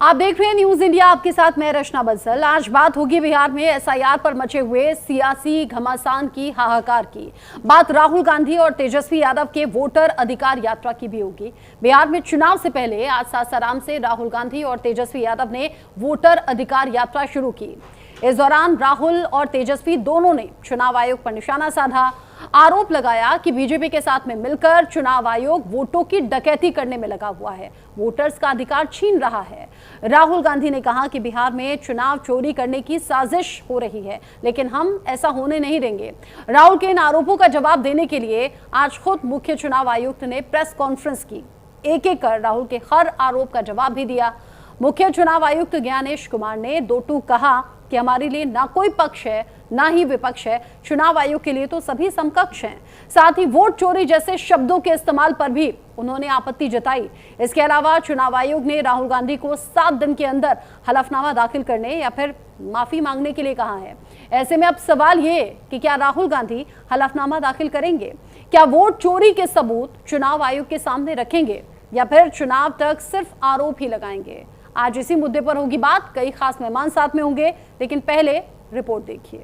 आप देख रहे हैं न्यूज इंडिया, आपके साथ मैं रचना बंसल। आज बात होगी बिहार में एसआईआर पर मचे हुए सियासी घमासान की, हाहाकार की। बात राहुल गांधी और तेजस्वी यादव के वोटर अधिकार यात्रा की भी होगी। बिहार में चुनाव से पहले आज सासाराम से राहुल गांधी और तेजस्वी यादव ने वोटर अधिकार यात्रा शुरू की। इस दौरान राहुल और तेजस्वी दोनों ने चुनाव आयोग पर निशाना साधा, आरोप लगाया कि बीजेपी के साथ में मिलकर चुनाव आयोग वोटों की डकैती करने में लगा हुआ है, वोटर्स का अधिकार छीन रहा है। राहुल गांधी ने कहा कि बिहार में चुनाव चोरी करने की साजिश हो रही है, लेकिन हम ऐसा होने नहीं देंगे। राहुल के इन आरोपों का जवाब देने के लिए आज खुद मुख्य चुनाव आयुक्त ने प्रेस कॉन्फ्रेंस की। एक एक कर राहुल के हर आरोप का जवाब भी दिया। मुख्य चुनाव आयुक्त ज्ञानेश कुमार ने दो टूक कहा कि हमारे लिए ना कोई पक्ष है ना ही विपक्ष है, चुनाव आयोग के लिए तो सभी समकक्ष हैं। साथ ही वोट चोरी जैसे शब्दों के इस्तेमाल पर भी उन्होंने आपत्ति जताई। इसके अलावा चुनाव आयोग ने राहुल गांधी को 7 दिन के अंदर हलफनामा दाखिल करने या फिर माफी मांगने के लिए कहा है। ऐसे में अब सवाल ये कि क्या राहुल गांधी हलफनामा दाखिल करेंगे? क्या वोट चोरी के सबूत चुनाव आयोग के सामने रखेंगे या फिर चुनाव तक सिर्फ आरोप ही लगाएंगे? आज इसी मुद्दे पर होगी बात। कई खास मेहमान साथ में होंगे, लेकिन पहले रिपोर्ट देखिए।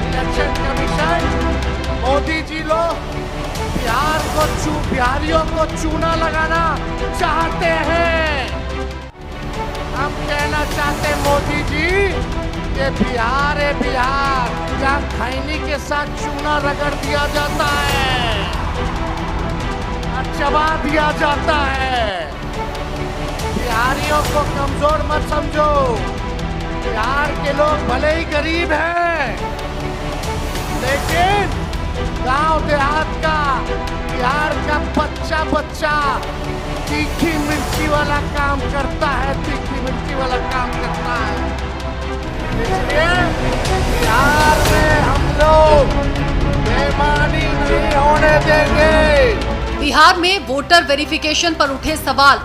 इलेक्शन कमीशन, मोदी जी लोग बिहारियों को चूना लगाना चाहते हैं। हम कहना चाहते हैं मोदी जी, ये बिहार है, बिहार जहाँ खैनी के साथ चूना रगड़ दिया जाता है और चबा दिया जाता है। बिहारियों को कमजोर मत समझो। बिहार के लोग भले ही गरीब हैं, लेकिन गांव देहात का बिहार का बच्चा बच्चा तीखी मिर्ची वाला काम करता है, तीखी मिर्ची वाला काम करता है। इसलिए बिहार में हम लोग बेईमानी नहीं होने देंगे। बिहार में वोटर वेरिफिकेशन पर उठे सवाल,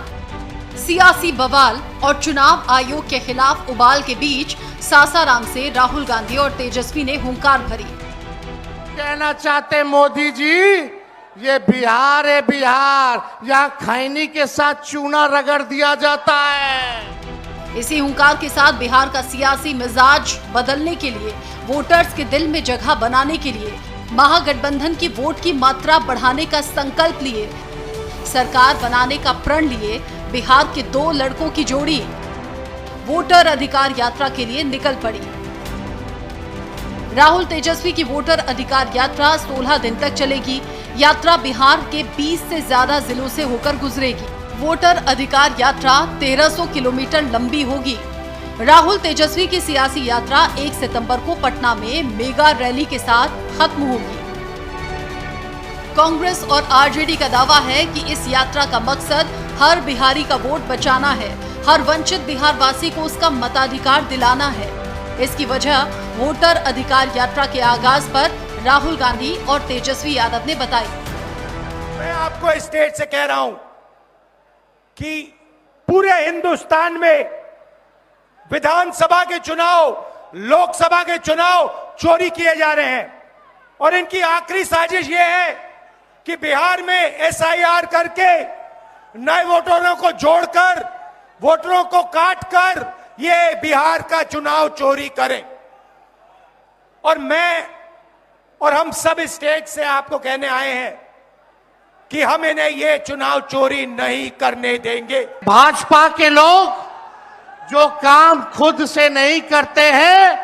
सियासी बवाल और चुनाव आयोग के खिलाफ उबाल के बीच सासाराम से राहुल गांधी और तेजस्वी ने हुंकार भरी। कहना चाहते मोदी जी, ये बिहार है, बिहार यहाँ खैनी के साथ चूना रगड़ दिया जाता है। इसी हुंकार के साथ बिहार का सियासी मिजाज बदलने के लिए, वोटर्स के दिल में जगह बनाने के लिए, महागठबंधन की वोट की मात्रा बढ़ाने का संकल्प लिए, सरकार बनाने का प्रण लिए बिहार के 2 लड़कों की जोड़ी वोटर अधिकार यात्रा के लिए निकल पड़ी। राहुल तेजस्वी की वोटर अधिकार यात्रा 16 दिन तक चलेगी। यात्रा बिहार के 20 से ज्यादा जिलों से होकर गुजरेगी। वोटर अधिकार यात्रा 1300 किलोमीटर लंबी होगी। राहुल तेजस्वी की सियासी यात्रा 1 सितंबर को पटना में मेगा रैली के साथ खत्म होगी। कांग्रेस और आरजेडी का दावा है कि इस यात्रा का मकसद हर बिहारी का वोट बचाना है, हर वंचित बिहार वासी को उसका मताधिकार दिलाना है। इसकी वजह वोटर अधिकार यात्रा के आगाज पर राहुल गांधी और तेजस्वी यादव ने बताई। मैं आपको स्टेट से कह रहा हूं कि पूरे हिंदुस्तान में विधानसभा के चुनाव, लोकसभा के चुनाव चोरी किए जा रहे हैं और इनकी आखिरी साजिश यह है कि बिहार में एसआईआर करके नए वोटरों को जोड़कर, वोटरों को काटकर ये बिहार का चुनाव चोरी करें। और मैं और हम सब स्टेट से आपको कहने आए हैं कि हम इन्हें ये चुनाव चोरी नहीं करने देंगे। भाजपा के लोग जो काम खुद से नहीं करते हैं,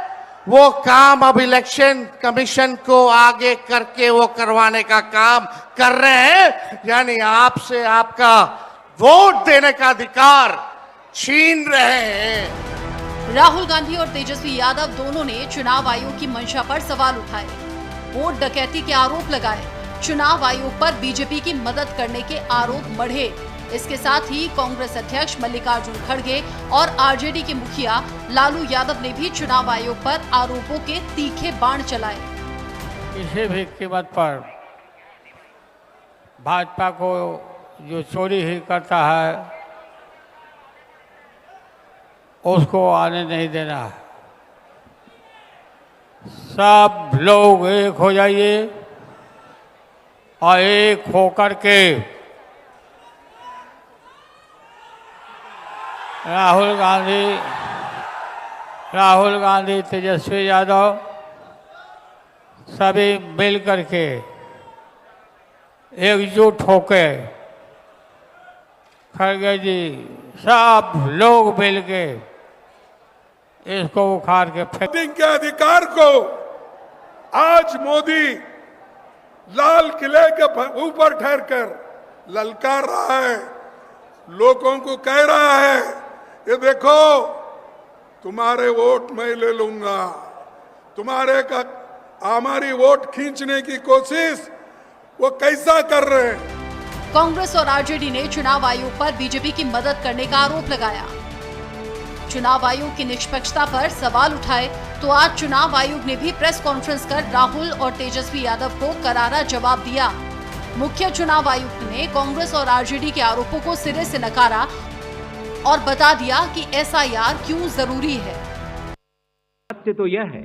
वो काम अब इलेक्शन कमीशन को आगे करके वो करवाने का काम कर रहे हैं। यानी आपसे आपका वोट देने का अधिकार छीन रहे हैं। राहुल गांधी और तेजस्वी यादव दोनों ने चुनाव आयोग की मंशा पर सवाल उठाए, वोट डकैती के आरोप लगाए, चुनाव आयोग पर बीजेपी की मदद करने के आरोप मढ़े। इसके साथ ही कांग्रेस अध्यक्ष मल्लिकार्जुन खड़गे और आरजेडी के मुखिया लालू यादव ने भी चुनाव आयोग पर आरोपों के तीखे बाण चलाए। किसी भी कीमत पर भाजपा को जो चोरी ही करता है उसको आने नहीं देना है। सब लोग एक हो जाइए और एक होकर के राहुल गांधी तेजस्वी यादव सभी मिल करके एकजुट होके खड़गे जी सब लोग मिल के इसको उखाड़ के फेंक। के अधिकार को आज मोदी लाल किले के ऊपर ठहरकर ललकार रहा है, लोगों को कह रहा है ये देखो तुम्हारे वोट मैं ले लूंगा, तुम्हारे का हमारी वोट खींचने की कोशिश वो कैसा कर रहे हैं। कांग्रेस और आरजेडी ने चुनाव आयोग पर बीजेपी की मदद करने का आरोप लगाया। चुनाव आयोग की निष्पक्षता पर सवाल उठाए तो आज चुनाव आयोग ने भी प्रेस कॉन्फ्रेंस कर राहुल और तेजस्वी यादव को करारा जवाब दिया। मुख्य चुनाव आयुक्त ने कांग्रेस और आरजेडी के आरोपों को सिरे से नकारा और बता दिया कि एसआईआर क्यों जरूरी है। सत्य तो यह है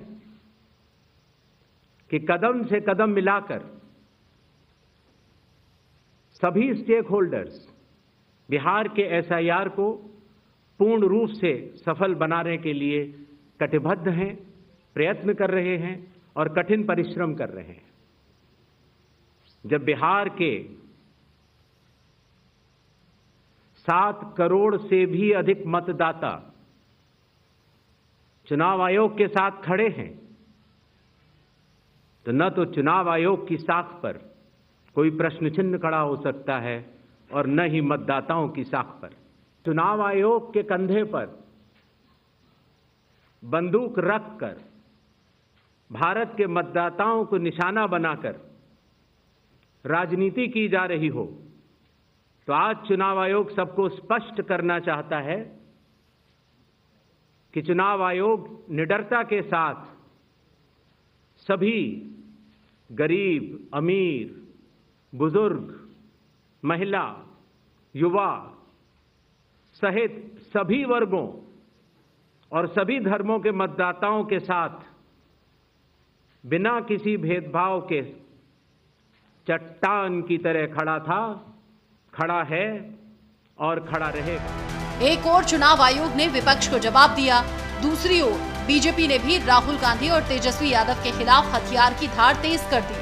कि कदम से कदम मिलाकर सभी स्टेक होल्डर्स बिहार के एसआईआर को पूर्ण रूप से सफल बनाने के लिए कटिबद्ध हैं, प्रयत्न कर रहे हैं और कठिन परिश्रम कर रहे हैं। जब बिहार के 7 करोड़ से भी अधिक मतदाता चुनाव आयोग के साथ खड़े हैं तो न तो चुनाव आयोग की साख पर कोई प्रश्न चिन्ह खड़ा हो सकता है और न ही मतदाताओं की साख पर। चुनाव आयोग के कंधे पर बंदूक रखकर भारत के मतदाताओं को निशाना बनाकर राजनीति की जा रही हो तो आज चुनाव आयोग सबको स्पष्ट करना चाहता है कि चुनाव आयोग निडरता के साथ सभी गरीब, अमीर, बुजुर्ग, महिला, युवा सहित सभी वर्गों और सभी धर्मों के मतदाताओं के साथ बिना किसी भेदभाव के चट्टान की तरह खड़ा था, खड़ा है और खड़ा रहेगा। एक ओर चुनाव आयोग ने विपक्ष को जवाब दिया, दूसरी ओर बीजेपी ने भी राहुल गांधी और तेजस्वी यादव के खिलाफ हथियार की धार तेज कर दी।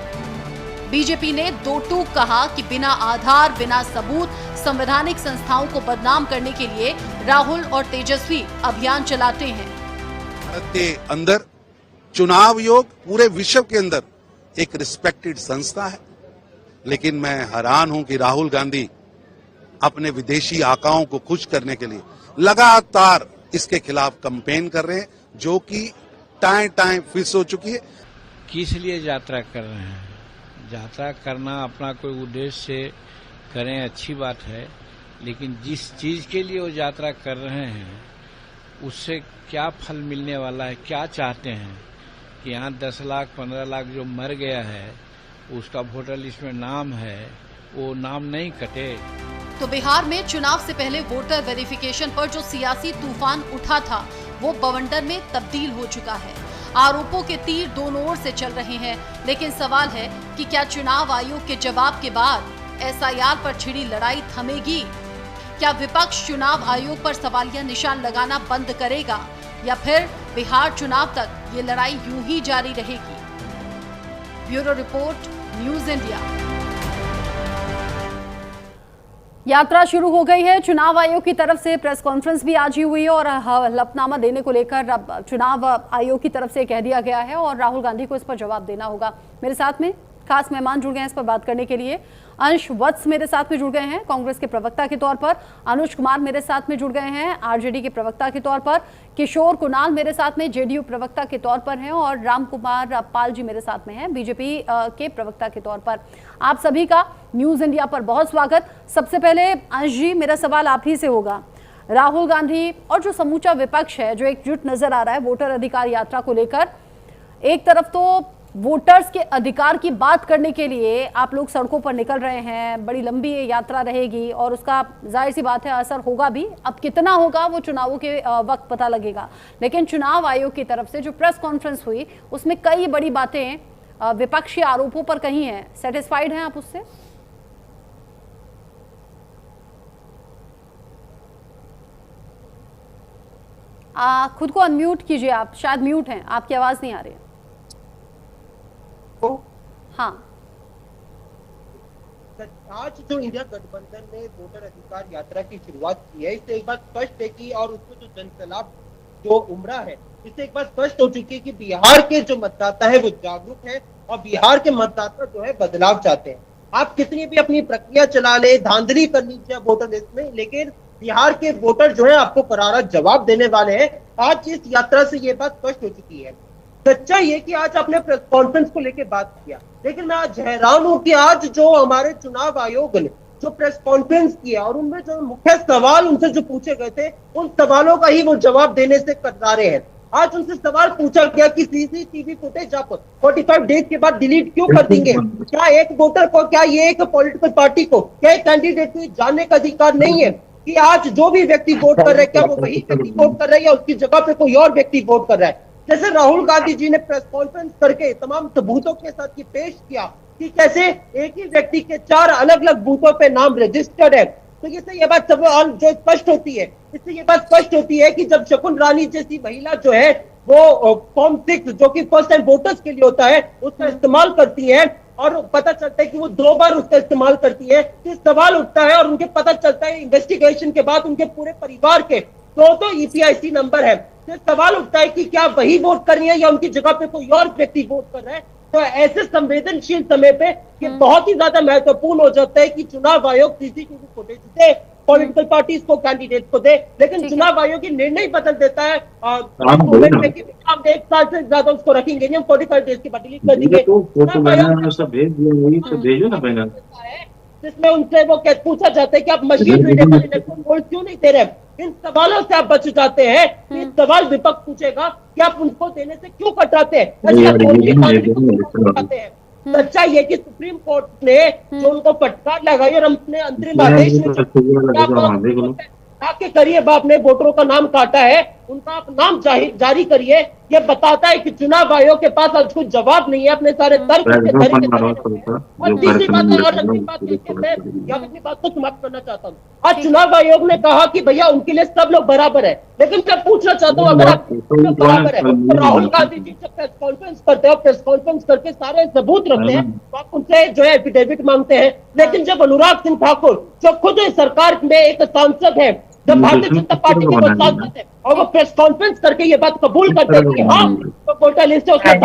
बीजेपी ने दो टूक कहा कि बिना आधार, बिना सबूत संवैधानिक संस्थाओं को बदनाम करने के लिए राहुल और तेजस्वी अभियान चलाते हैं। भारत के अंदर चुनाव आयोग पूरे विश्व के अंदर एक रिस्पेक्टेड संस्था है, लेकिन मैं हैरान हूं कि राहुल गांधी अपने विदेशी आकाओं को खुश करने के लिए लगातार इसके खिलाफ कैंपेन कर रहे हैं, जो कि टाइम फिक्स हो चुकी है। किस लिए यात्रा कर रहे हैं? यात्रा करना अपना कोई उद्देश्य से करें, अच्छी बात है, लेकिन जिस चीज के लिए वो यात्रा कर रहे हैं उससे क्या फल मिलने वाला है? क्या चाहते हैं कि यहाँ 10 लाख 15 लाख जो मर गया है उसका वोटर लिस्ट में नाम है, वो नाम नहीं कटे। तो बिहार में चुनाव से पहले वोटर वेरिफिकेशन पर जो सियासी तूफान उठा था वो बवंडर में तब्दील हो चुका है। आरोपों के तीर दोनों ओर से चल रहे हैं, लेकिन सवाल है कि क्या चुनाव आयोग के जवाब के बाद एसआईआर पर छिड़ी लड़ाई थमेगी? क्या विपक्ष चुनाव आयोग पर सवालिया निशान लगाना बंद करेगा या फिर बिहार चुनाव तक ये लड़ाई यूं ही जारी रहेगी? Bureau report, news India. यात्रा शुरू हो गई है। चुनाव आयोग की तरफ से प्रेस कॉन्फ्रेंस भी आज ही हुई है और हलफनामा देने को लेकर अब चुनाव आयोग की तरफ से कह दिया गया है और राहुल गांधी को इस पर जवाब देना होगा। मेरे साथ में खास मेहमान जुड़ गए हैं इस पर बात करने के लिए। अंश वत्स मेरे साथ में जुड़ गए हैं कांग्रेस के प्रवक्ता के तौर पर, अनुज कुमार मेरे साथ में जुड़ गए हैं आरजेडी के प्रवक्ता के तौर पर, किशोर कुणाल मेरे साथ में जेडीयू प्रवक्ता के तौर पर हैं और राम कुमार पाल जी मेरे साथ में हैं बीजेपी के प्रवक्ता के तौर पर। आप सभी का न्यूज़ इंडिया पर बहुत स्वागत। सबसे पहले अंश जी, मेरा सवाल आप ही से होगा। राहुल गांधी और जो समूचा विपक्ष है जो एकजुट नजर आ रहा है वोटर अधिकार यात्रा को लेकर, एक तरफ तो वोटर्स के अधिकार की बात करने के लिए आप लोग सड़कों पर निकल रहे हैं, बड़ी लंबी ये यात्रा रहेगी और उसका जाहिर सी बात है असर होगा भी। अब कितना होगा वो चुनावों के वक्त पता लगेगा, लेकिन चुनाव आयोग की तरफ से जो प्रेस कॉन्फ्रेंस हुई उसमें कई बड़ी बातें विपक्षी आरोपों पर कहीं है, सेटिस्फाइड हैं आप उससे? खुद को अनम्यूट कीजिए, आप शायद म्यूट हैं, आपकी आवाज नहीं आ रही है। हाँ, आज जो इंडिया गठबंधन ने वोटर अधिकार यात्रा की शुरुआत की है, इससे एक बात स्पष्ट है कि और उसको जो जनसैलाब जो उमड़ा है, इससे एक बात स्पष्ट हो चुकी है कि बिहार के जो मतदाता है वो जागरूक है और बिहार के मतदाता जो है बदलाव चाहते हैं। आप कितनी भी अपनी प्रक्रिया चला ले, धांधली कर लीजिए वोटर लिस्ट में, लेकिन बिहार के वोटर जो है आपको करारा जवाब देने वाले हैं। आज इस यात्रा से ये बात स्पष्ट हो चुकी है। सच्चाई है कि आज आपने प्रेस कॉन्फ्रेंस को लेकर बात किया, लेकिन मैं आज हैरान हूं कि आज जो हमारे चुनाव आयोग ने जो प्रेस कॉन्फ्रेंस किया और उनमें जो मुख्य सवाल उनसे जो पूछे गए थे, उन सवालों का ही वो जवाब देने से कतरा हैं। आज उनसे सवाल पूछा गया कि सीसीटीवी फुटेज आप 45 डेज के बाद डिलीट क्यों कर देंगे? क्या एक वोटर को, क्या ये एक पॉलिटिकल पार्टी को, क्या एक कैंडिडेट को जानने का अधिकार नहीं है कि आज जो भी व्यक्ति वोट कर रहा है क्या वो वही व्यक्ति वोट कर रहा है या उसकी जगह पे कोई और व्यक्ति वोट कर रहा है? जैसे राहुल गांधी जी ने प्रेस कॉन्फ्रेंस करके तमाम सबूतों के साथ ये पेश किया कि कैसे एक ही व्यक्ति के 4 अलग अलग बूथों पे नाम रजिस्टर्ड है, तो इससे ये बात सब जो स्पष्ट होती है, इससे ये बात स्पष्ट होती है कि जब शकुन रानी जैसी महिला जो है वो फॉर्म 6 जो कि फर्स्ट टाइम वोटर्स के लिए होता है उसका इस्तेमाल करती है और पता चलता है कि वो 2 बार उसका इस्तेमाल करती है, तो सवाल उठता है और उनके पता चलता है इन्वेस्टिगेशन के बाद उनके पूरे परिवार के 2 EPIC नंबर है। तो सवाल उठता है कि क्या वही वोट कर रही है या उनकी जगह पे कोई और व्यक्ति वोट कर रहा है। तो ऐसे संवेदनशील समय पे ये बहुत ही ज्यादा महत्वपूर्ण हो जाता है कि चुनाव आयोग सीसीटीवी फुटेज दे, पॉलिटिकल पार्टीज को, कैंडिडेट को दे, लेकिन चुनाव आयोग की निर्णय बदल देता है हम 1 साल से ज्यादा उसको रखेंगे नहीं, हम 45 डेज के बाद डिलीट कर देंगे। जिसमें उनसे वो पूछा जाता है कि आप मशीन रीडेबल इलेक्ट्रॉनिक वोट क्यों नहीं दे रहे? इन सवालों से आप बच जाते हैं। इस सवाल विपक्ष पूछेगा कि आप उनको देने से क्यों कतराते हैं? सच्चाई है कि सुप्रीम कोर्ट ने जो उनको फटकार लगाई और अपने अंतरिम आदेश में आके करिए, आपने वोटरों का नाम काटा है, उनका आप नाम जारी करिए। ये बताता है कि चुनाव आयोग के पास आज कुछ जवाब नहीं है अपने सारे तर्क और तीसरी बात और अंतिम बात मैं अपनी बात को समाप्त करना चाहता हूँ। आज चुनाव आयोग ने कहा कि भैया उनके लिए सब लोग बराबर है, लेकिन मैं पूछना चाहता हूँ अगर आप बराबर है तो राहुल गांधी जी जब प्रेस कॉन्फ्रेंस करते हैं, प्रेस कॉन्फ्रेंस करके सारे सबूत रखते हैं तो आप उनसे जो है एफिडेविट मांगते हैं, लेकिन जब अनुराग सिंह ठाकुर जो खुद सरकार में एक सांसद है, जब भारतीय जनता पार्टी के सांसद है और वो प्रेस कॉन्फ्रेंस करके ये बात कबूल करते हैं कि हाँ तो वोटर लिस्ट है उसमें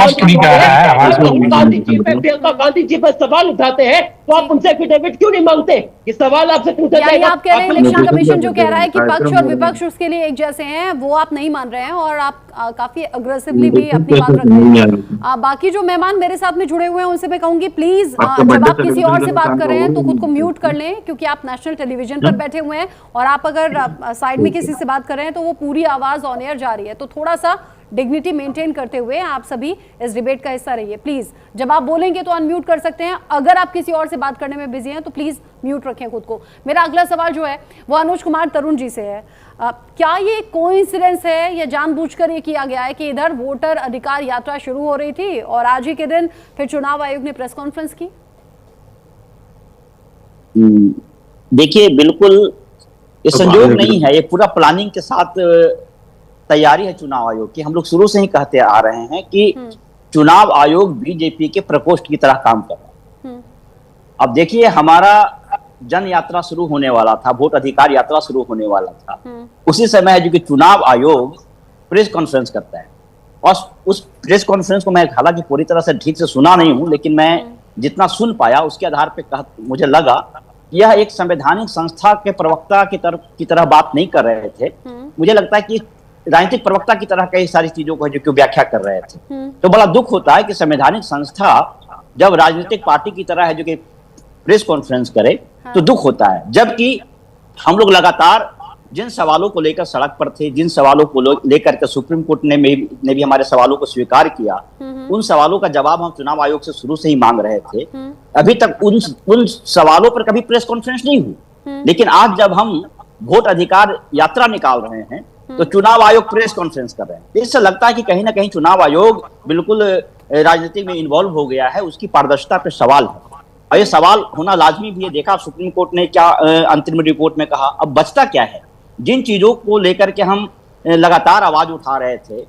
प्रियंका गांधी जी पर सवाल उठाते हैं, तो आप उनसे एफिडेविट क्यों नहीं मांगते? ये सवाल आपसे पूछा जाएगा। आप कह रहे हैं इलेक्शन कमीशन जो कह रहा है कि पक्ष और विपक्ष उसके लिए एक जैसे हैं, वो आप नहीं मान रहे हैं और आप काफी अग्रेसिवली भी अपनी बात रख रहे हैं। बाकी जो मेहमान मेरे साथ में जुड़े हुए हैं उनसे मैं कहूंगी प्लीज जब आप किसी और से बात कर रहे हैं तो खुद को म्यूट कर लें, क्योंकि आप नेशनल टेलीविजन पर बैठे हुए हैं और आप अगर साइड में किसी से बात कर रहे हैं तो वो पूरी आवाज ऑन एयर जा रही है। तो थोड़ा सा डिग्निटी मेंटेन करते हुए आप सभी इस डिबेट का हिस्सा रहिए प्लीज। जब आप बोलेंगे तो अनम्यूट कर सकते हैं, अगर आप किसी और से बात करने में बिजी हैं तो प्लीज म्यूट रखें खुद को। मेरा अगला सवाल जो है वो अनुज कुमार तरुण जी से है। क्या ये कोइंसिडेंस है या जानबूझकर ये किया गया है कि इधर वोटर अधिकार यात्रा शुरू हो रही थी और आज ही के दिन फिर चुनाव आयोग ने प्रेस कॉन्फ्रेंस की? देखिए, बिल्कुल ये संयोग नहीं है, ये पूरा प्लानिंग के साथ तैयारी है चुनाव आयोग की। हम लोग शुरू से ही कहते आ रहे हैं कि चुनाव आयोग बीजेपी के प्रकोष्ठ की तरह काम कर रहा है। अब देखिए, हमारा जन यात्रा शुरू होने वाला था, वोट अधिकार यात्रा शुरू होने वाला था, उसी समय है जो कि चुनाव आयोग प्रेस कॉन्फ्रेंस करता है और उस प्रेस कॉन्फ्रेंस को मैं हालांकि पूरी तरह से ठीक से सुना नहीं हूं, लेकिन मैं जितना सुन पाया उसके आधार पर मुझे लगा यह एक संवैधानिक संस्था के प्रवक्ता की तरह बात नहीं कर रहे थे। मुझे लगता है कि राजनीतिक प्रवक्ता की तरह कई सारी चीजों को जो कि व्याख्या कर रहे थे। तो बड़ा दुख होता है कि संवैधानिक संस्था जब राजनीतिक पार्टी की तरह है जो कि प्रेस कॉन्फ्रेंस करे तो दुख होता है, जबकि हम लोग लगातार जिन सवालों को लेकर सड़क पर थे, जिन सवालों को लेकर के सुप्रीम कोर्ट ने भी हमारे सवालों को स्वीकार किया, उन सवालों का जवाब हम चुनाव आयोग से शुरू से ही मांग रहे थे। अभी तक उन सवालों पर कभी प्रेस कॉन्फ्रेंस नहीं हुई, लेकिन आज जब हम वोट अधिकार यात्रा निकाल रहे हैं तो चुनाव आयोग प्रेस कॉन्फ्रेंस कर रहे हैं। इससे लगता है कि कहीं ना कहीं चुनाव आयोग बिल्कुल राजनीति में इन्वॉल्व हो गया है उसकी पारदर्शिता पे सवाल है, और ये सवाल होना लाजमी भी है। देखा सुप्रीम कोर्ट ने क्या अंतरिम रिपोर्ट में कहा। अब बचता क्या है? जिन चीजों को लेकर के हम लगातार आवाज उठा रहे थे,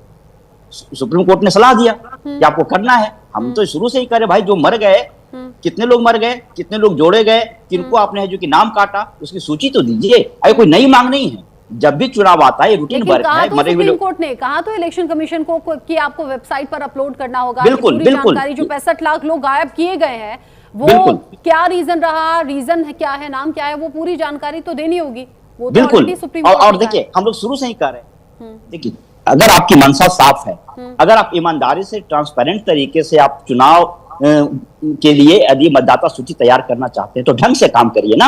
सुप्रीम कोर्ट ने सलाह दिया कि आपको करना है। हम तो शुरू से ही करे भाई, जो मर गए, कितने लोग मर गए, कितने लोग जोड़े गए, किनको आपने है जो कि नाम काटा, उसकी सूची तो दीजिए। अरे कोई नई मांग नहीं है, जब भी चुनाव आता है रूटीन वर्क है। तो सुप्रीम कोर्ट ने कहा तो इलेक्शन कमीशन को कि आपको वेबसाइट पर अपलोड करना होगा बिल्कुल, पूरी जानकारी। जो 65 लाख लोग गायब किए गए हैं वो क्या रीजन रहा, रीजन क्या है, नाम क्या है, वो पूरी जानकारी तो देनी होगी। वो तो बिल्कुल। सुप्रीम कोर्ट और देखिए हम लोग शुरू से ही कर रहे हैं, देखिए अगर आपकी मंशा साफ है, अगर आप ईमानदारी से ट्रांसपेरेंट तरीके से आप चुनाव के लिए यदि मतदाता सूची तैयार करना चाहते हैं तो ढंग से काम करिए ना।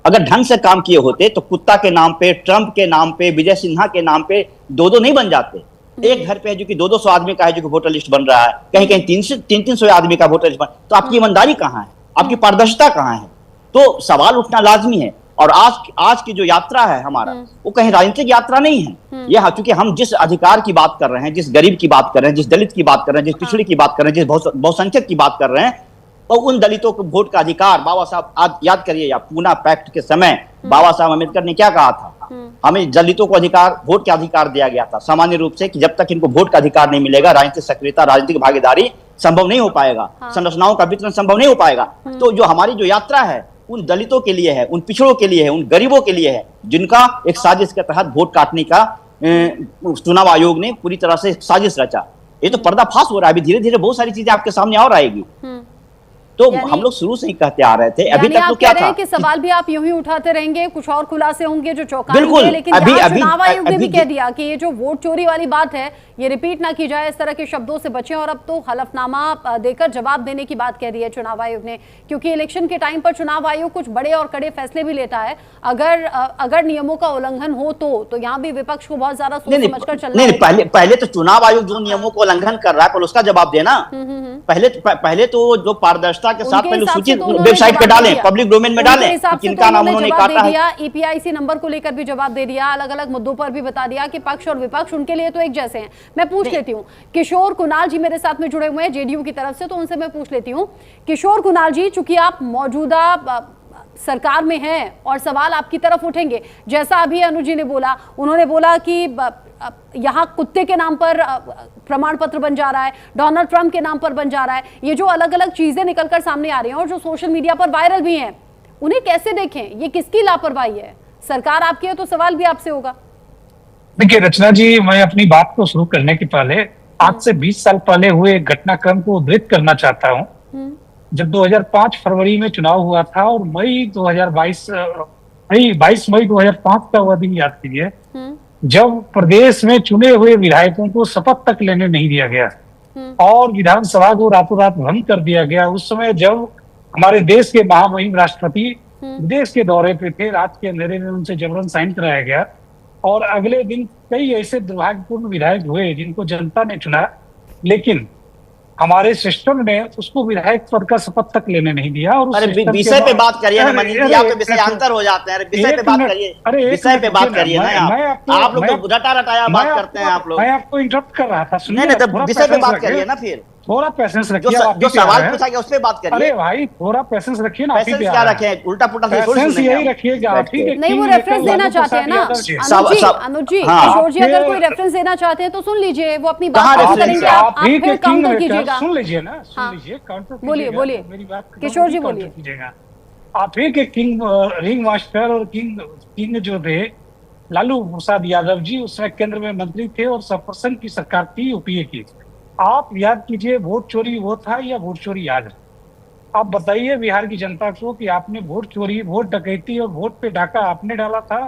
अगर ढंग से काम किए होते तो कुत्ता के नाम पे, ट्रंप के नाम पे, विजय सिन्हा के नाम पे दो नहीं बन जाते। एक घर पे है जो कि 200 आदमी का है जो कि वोटर लिस्ट बन रहा है, कहीं कहीं 300 आदमी का वोटर लिस्ट बन, तो आपकी ईमानदारी कहाँ है, आपकी पारदर्शिता कहाँ है? तो सवाल उठना लाजमी है। और आज की जो यात्रा है हमारा, वो कहीं राजनीतिक यात्रा नहीं है। यह चूंकि हम जिस अधिकार की बात कर रहे हैं, जिस गरीब की बात कर रहे हैं, जिस दलित की बात कर रहे हैं, जिस पिछड़े की बात कर रहे हैं, जिस बहुसंख्यक की बात कर रहे हैं, तो उन दलितों को वोट का अधिकार, बाबा साहब याद करिए, या पूना पैक्ट के समय बाबा साहब अम्बेडकर ने क्या कहा था? हमें दलितों को अधिकार, वोट का अधिकार दिया गया था सामान्य रूप से, कि जब तक इनको वोट का अधिकार नहीं मिलेगा राजनीतिक सक्रियता, राजनीतिक भागीदारी संभव नहीं हो पाएगा, संरचनाओं का वितरण संभव नहीं हो पाएगा। तो जो हमारी जो यात्रा है उन दलितों के लिए है, उन पिछड़ों के लिए है, उन गरीबों के लिए है, जिनका एक साजिश के तहत वोट काटने का चुनाव आयोग ने पूरी तरह से साजिश रचा। ये तो पर्दाफाश हो रहा है, अभी धीरे धीरे बहुत सारी चीजें आपके सामने और आएगी। तो हम लोग शुरू से ही कहते आ रहे थे, अभी तक तो क्या था कि सवाल भी आप यूं ही उठाते रहेंगे, कुछ और खुलासे होंगे जो बिल्कुल, लेकिन चुनाव आयोग ने भी कह दिया कि ये जो वोट चोरी वाली बात है ये रिपीट ना की जाए, इस तरह के शब्दों से बचें, और अब तो हलफनामा देकर जवाब देने की बात कह रही है चुनाव आयोग ने, क्योंकि इलेक्शन के टाइम पर चुनाव आयोग कुछ बड़े और कड़े फैसले भी लेता है। अगर नियमों का उल्लंघन हो तो यहाँ भी विपक्ष को बहुत ज्यादा सोच समझकर चलना है। पहले तो चुनाव आयोग जो नियमों को उल्लंघन कर रहा है उसका जवाब देना। पहले तो जो पारदर्शिता के साथ पहले सूची वेबसाइट पे डालें, पब्लिक डोमेन में डालें, किनका नाम उन्होंने काटा है। ईपीआईसी नंबर को लेकर भी जवाब दे दिया, अलग अलग मुद्दों पर भी बता दिया कि पक्ष और विपक्ष उनके लिए तो एक जैसे हैं। मैं पूछ लेती हूँ, किशोर कुणाल जी मेरे साथ में जुड़े हुए हैं जेडीयू की तरफ से, तो उनसे मैं पूछ लेती हूँ। किशोर कुणाल जी, चूंकि आप मौजूदा सरकार में हैं और सवाल आपकी तरफ उठेंगे, जैसा अभी अनुज जी ने बोला, उन्होंने बोला कि यहाँ कुत्ते के नाम पर प्रमाण पत्र बन जा रहा है, डोनाल्ड ट्रंप के नाम पर बन जा रहा है, ये जो अलग अलग चीजें निकलकर सामने आ रही हैं और जो सोशल मीडिया पर वायरल भी हैं, उन्हें कैसे देखें? ये किसकी लापरवाही है? सरकार आपकी है तो सवाल भी आपसे होगा। देखिए रचना जी, मैं अपनी बात को शुरू करने के पहले आज से 20 साल पहले हुए घटनाक्रम को उद्धृत करना चाहता हूँ। जब 2005 फरवरी में चुनाव हुआ था और 22 मई 2005 का वह दिन याद कीजिए जब प्रदेश में चुने हुए विधायकों को शपथ तक लेने नहीं दिया गया और विधानसभा को रातों रात भंग कर दिया गया। उस समय जब हमारे देश के महामहिम राष्ट्रपति विदेश के दौरे पे थे, रात के अंधेरे में उनसे जबरन साइन कराया गया और अगले दिन कई ऐसे दुर्भाग्यपूर्ण विधायक हुए जिनको जनता ने चुना, लेकिन हमारे सिस्टम ने उसको विधायक पद का शपथ तक लेने नहीं दिया। और विषय पे बात करिए ना, आप तो विषयांतर हो जाते हैं। विषय पे बात करिए, विषय पे बात करिए ना। आप लोग तो रटा रटाया बात करते हैं आप लोग। मैं आपको इंटरप्ट कर रहा था, सुनिए ना, तो विषय पे बात करिए ना, फिर थोड़ा पेशेंस रखिए। जो सवाल पूछा गया उस पे बात करिए। अरे भाई थोड़ा पेशेंस रखिए ना। पेशेंस क्या रखें, उल्टा पुल्टा यही रखिएगा। ठीक है, नहीं वो रेफरेंस देना चाहते हैं ना अनुज जी, किशोर जी अगर कोई रेफरेंस देना चाहते हैं तो सुन लीजिए, वो अपनी बात करेंगे, आप फिर काउंटर कीजिएगा। सुन लीजिए ना, सुन लीजिए, काउंटर बोलिए मेरी बात किशोर जी बोलिए। आप ही के किंग रिंग मास्टर और किंग जो थे लालू प्रसाद यादव जी, उसमें केंद्र में मंत्री थे और 100% की सरकार थी यूपीए की। आप याद कीजिए वोट चोरी वो था या वोट चोरी आज? आप बताइए बिहार की जनता को कि आपने वोट चोरी, वोट डकैती और वोट पे डाका आपने डाला था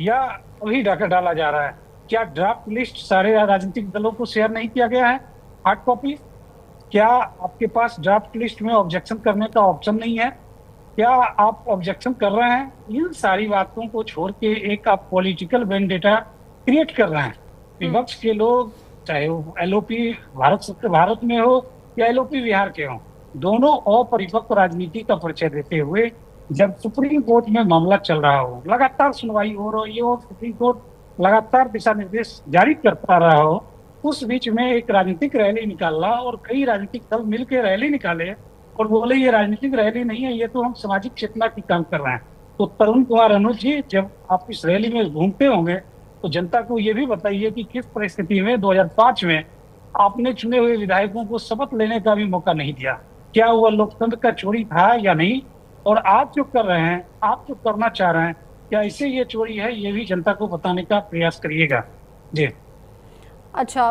या वही डाका डाला जा रहा है? क्या ड्राफ्ट लिस्ट सारे राजनीतिक दलों को शेयर नहीं किया गया है, हार्ड कॉपी? क्या आपके पास ड्राफ्ट लिस्ट में ऑब्जेक्शन करने का ऑप्शन नहीं है? क्या आप ऑब्जेक्शन कर रहे हैं? इन सारी बातों को छोड़ के एक आप पॉलिटिकल वेंडेटा क्रिएट कर रहे हैं। विपक्ष के लोग, चाहे वो एलओपी भारत में हो या एलओपी बिहार के हो, दोनों अपरिपक्व राजनीति का परिचय देते हुए जब सुप्रीम कोर्ट में मामला चल रहा हो, लगातार सुनवाई हो रही हो, सुप्रीम कोर्ट लगातार दिशा निर्देश जारी करता रहा हो, उस बीच में एक राजनीतिक रैली निकालना और कई राजनीतिक दल मिलकर रैली निकाले और बोले ये राजनीतिक रैली नहीं है, ये तो हम सामाजिक चेतना की काम कर रहे हैं। तो तरुण कुमार अनुज जी, जब आप इस रैली में घूमते होंगे तो जनता को ये भी बताइए कि किस परिस्थिति में 2005 में आपने चुने हुए विधायकों को शपथ लेने का भी मौका नहीं दिया। क्या वह लोकतंत्र का चोरी था या नहीं? और आप जो कर रहे हैं, आप जो करना चाह रहे हैं, क्या इसे ये चोरी है, ये भी जनता को बताने का प्रयास करिएगा। जी अच्छा,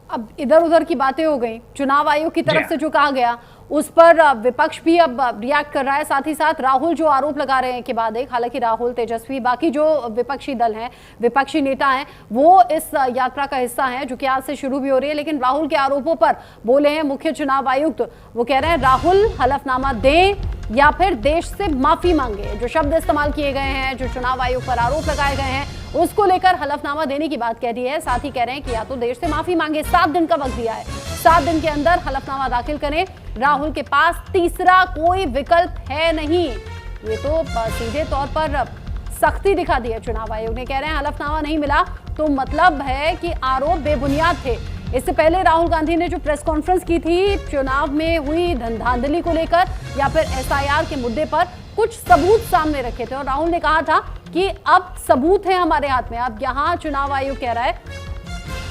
अब इधर उधर की बातें हो गई, चुनाव आयोग की तरफ से जो कहा गया उस पर विपक्ष भी अब रिएक्ट कर रहा है। साथ ही साथ राहुल जो आरोप लगा रहे हैं कि बाद एक, हालांकि राहुल, तेजस्वी, बाकी जो विपक्षी दल हैं, विपक्षी नेता हैं, वो इस यात्रा का हिस्सा हैं जो कि आज से शुरू भी हो रही है। लेकिन राहुल के आरोपों पर बोले हैं मुख्य चुनाव आयुक्त, वो कह रहे हैं राहुल हलफनामा दें या फिर देश से माफी मांगे। जो शब्द इस्तेमाल किए गए हैं, जो चुनाव आयोग पर आरोप लगाए गए हैं, उसको लेकर हलफनामा देने की बात कह दी है। साथ ही कह रहे हैं कि या तो देश से माफी मांगे, 7 दिन का वक्त दिया है, 7 दिन के अंदर हलफनामा दाखिल करें। राहुल के पास तीसरा कोई विकल्प है नहीं। ये तो सीधे तौर पर सख्ती दिखा दी है चुनाव आयोग ने। कह रहे हैं हलफनामा नहीं मिला तो मतलब है कि आरोप बेबुनियाद थे। इससे पहले राहुल गांधी ने जो प्रेस कॉन्फ्रेंस की थी चुनाव में हुई धांधली को लेकर या फिर एसआईआर के मुद्दे पर, कुछ सबूत सामने रखे थे और राहुल ने कहा था कि अब सबूत है हमारे हाथ में। अब यहाँ चुनाव आयोग कह रहा है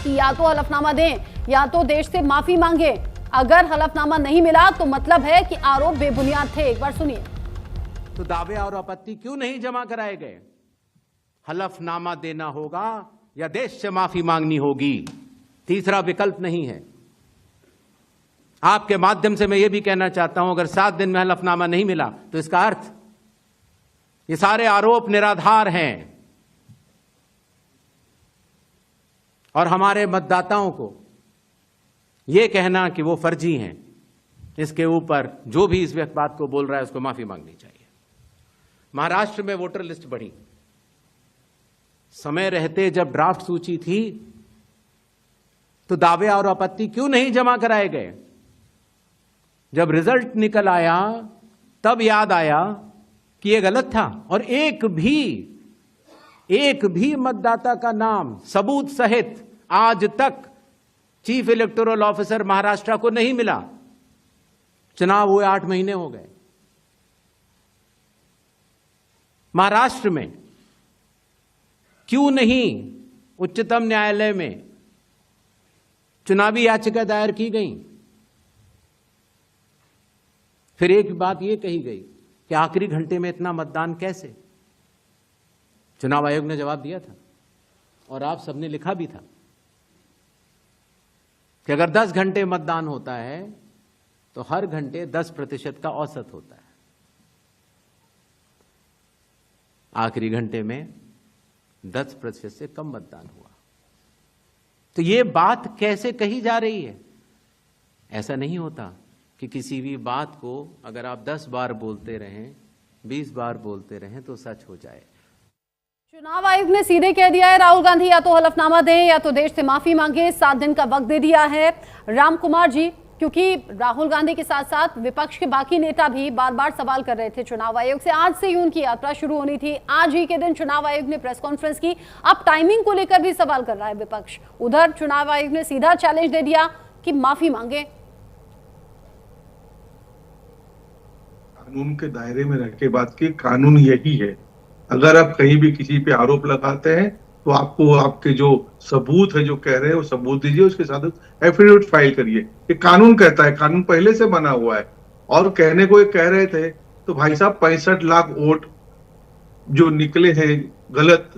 कि या तो हलफनामा दें या तो देश से माफी मांगे। अगर हलफनामा नहीं मिला तो मतलब है कि आरोप बेबुनियाद थे। एक बार सुनिए। तो दावे और आपत्ति क्यों नहीं जमा कराए गए? हलफनामा देना होगा या देश से माफी मांगनी होगी, तीसरा विकल्प नहीं है। आपके माध्यम से मैं यह भी कहना चाहता हूं, अगर 7 दिन में हलफनामा नहीं मिला तो इसका अर्थ ये सारे आरोप निराधार हैं और हमारे मतदाताओं को यह कहना कि वो फर्जी हैं, इसके ऊपर जो भी इस बात को बोल रहा है उसको माफी मांगनी चाहिए। महाराष्ट्र में वोटर लिस्ट बढ़ी, समय रहते जब ड्राफ्ट सूची थी तो दावे और आपत्ति क्यों नहीं जमा कराए गए? जब रिजल्ट निकल आया तब याद आया कि यह गलत था और एक भी मतदाता का नाम सबूत सहित आज तक चीफ इलेक्टोरल ऑफिसर महाराष्ट्र को नहीं मिला। चुनाव हुए 8 महीने हो गए। महाराष्ट्र में क्यों नहीं उच्चतम न्यायालय में चुनावी याचिका दायर की गई? फिर एक बात यह कही गई कि आखिरी घंटे में इतना मतदान कैसे? चुनाव आयोग ने जवाब दिया था और आप सबने लिखा भी था कि अगर 10 घंटे मतदान होता है तो हर घंटे 10% का औसत होता है। आखिरी घंटे में 10% से कम मतदान हुआ। तो ये बात कैसे कही जा रही है? ऐसा नहीं होता कि किसी भी बात को अगर आप 10 बार बोलते रहें, 20 बार बोलते रहें तो सच हो जाए। चुनाव आयोग ने सीधे कह दिया है राहुल गांधी या तो हलफनामा दें या तो देश से माफी मांगे। 7 दिन का वक्त दे दिया है। राम कुमार जी, क्योंकि राहुल गांधी के साथ साथ विपक्ष के बाकी नेता भी बार बार सवाल कर रहे थे चुनाव आयोग से। आज से ही उनकी यात्रा शुरू होनी थी, आज ही के दिन चुनाव आयोग ने प्रेस कॉन्फ्रेंस की। अब टाइमिंग को लेकर भी सवाल कर रहा है विपक्ष। उधर चुनाव आयोग ने सीधा चैलेंज दे दिया कि माफी मांगे। कानून के दायरे में रख के बात की, कानून यही है। अगर आप कहीं भी किसी पे आरोप लगाते हैं तो आपको आपके जो सबूत है, जो कह रहे हैं वो सबूत दीजिए, उसके साथ एफिडेविट फाइल करिए। ये कानून कहता है, कानून पहले से बना हुआ है। और कहने को ये कह रहे थे तो भाई साहब 65 लाख वोट जो निकले हैं गलत,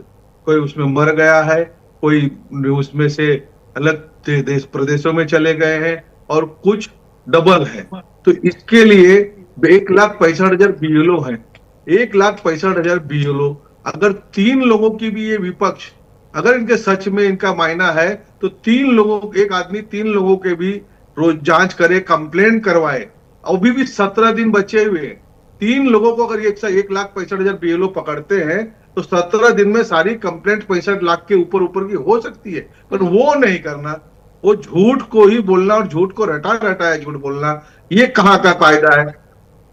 कोई उसमें मर गया है, कोई उसमें से अलग देश प्रदेशों में चले गए हैं और कुछ डबल है। तो इसके लिए 1,65,000 बीएलओ हैं, 1,65,000 बीएलओ। अगर 3 लोगों की भी ये विपक्ष, अगर इनके सच में इनका मायना है तो 3 लोगों, एक आदमी 3 लोगों के भी रोज जांच करे, कंप्लेंट करवाए। अभी भी 17 दिन बचे हुए हैं। 3 लोगों को अगर 1,65,000 बीएलओ पकड़ते हैं तो 17 दिन में सारी कंप्लेंट 65 लाख के ऊपर की हो सकती है। पर वो नहीं करना, वो झूठ को ही बोलना और झूठ को रटा रटाया झूठ बोलना, ये कहाँ का कायदा है?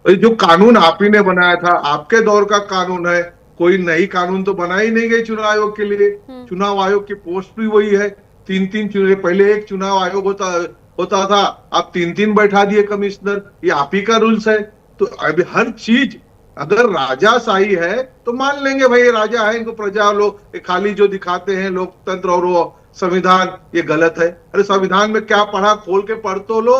जो कानून आप ही ने बनाया था, आपके दौर का कानून है, कोई नई कानून तो बना ही नहीं गई चुनाव आयोग के लिए। चुनाव आयोग की पोस्ट भी वही है। 3-3 चुनाव, पहले एक चुनाव आयोग होता था, अब 3-3 बैठा दिए कमिश्नर। ये आप ही का रूल्स है। तो अभी हर चीज अगर राजाशाही है तो मान लेंगे भाई राजा है, इनको प्रजा लोग खाली जो दिखाते हैं लोकतंत्र और वो संविधान, ये गलत है। अरे संविधान में क्या पढ़ा, खोल के पढ़ तो लो।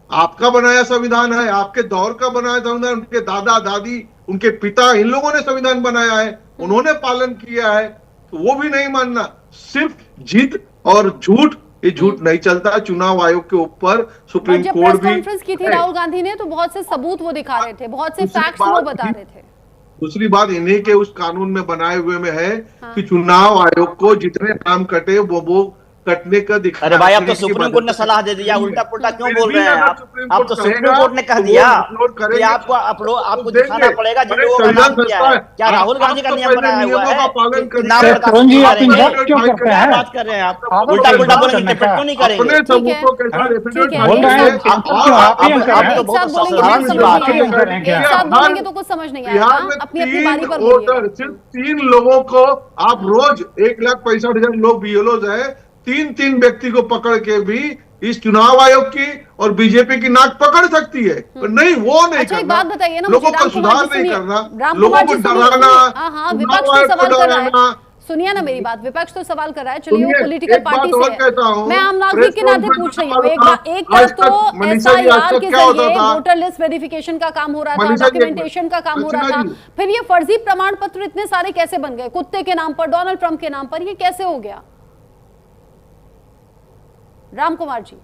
आपका बनाया संविधान है, आपके दौर का बनाया संविधान, उनके दादा दादी, उनके पिता, इन लोगों ने संविधान बनाया है, उन्होंने पालन किया है, तो वो भी नहीं मानना। सिर्फ जिद और झूठ, ये झूठ नहीं चलता। चुनाव आयोग के ऊपर सुप्रीम जब कोर्ट प्रेस भी कॉन्फ्रेंस की थी राहुल गांधी ने, तो बहुत से सबूत वो दिखा रहे थे, बहुत से फैक्ट्स वो बता रहे थे। दूसरी बात इन्हीं के उस कानून में बनाए हुए में है कि चुनाव आयोग को जितने नाम कटे वो कटने का दिखा। अरे भाई, अब तो सुप्रीम कोर्ट ने सलाह दे दिया, उल्टा पुल्टा क्यों बोल रहे हैं आप? अब तो सुप्रीम कोर्ट ने कह दिया कि आपको दिखाना पड़ेगा जिन लोगों का नाम किया है। क्या राहुल गांधी का नियम बनाया हुआ है? तरुण जी, आप इंसल्ट क्यों करते हैं? बात कर रहे हैं आप, उल्टा पुल्टा बोलेंगे, क्यों नहीं करेंगे? बोलेंगे तो कुछ समझ नहीं आएगा। अपनी अपनी बारी पर बोलिए। सिर्फ 3 लोगों को आप रोज 1,65,000 लोग बीएलओज है, 3 व्यक्ति को पकड़ के भी इस चुनाव आयोग की और बीजेपी की नाक पकड़ सकती है, पर नहीं, वो नहीं अच्छा, एक करना। बात बताइए ना, लोगों को सुधार नहीं करना, लोगों को डराना। हाँ, विपक्ष तो सवाल कर रहा है, सुनिए ना मेरी बात, विपक्ष तो सवाल कर रहा है, चलिए वो पॉलिटिकल पार्टी से है, मैं आम नागरिक के नाते पूछ रही हूँ। एक तरफ तो एसआईआर के जरिए वोटर लिस्ट वेरिफिकेशन का काम हो रहा था, डॉक्यूमेंटेशन का काम हो रहा था, फिर ये फर्जी प्रमाण पत्र इतने सारे कैसे बन गए? कुत्ते के नाम पर, डोनाल्ड ट्रंप के नाम पर, ये कैसे हो गया? राम कुमार जी।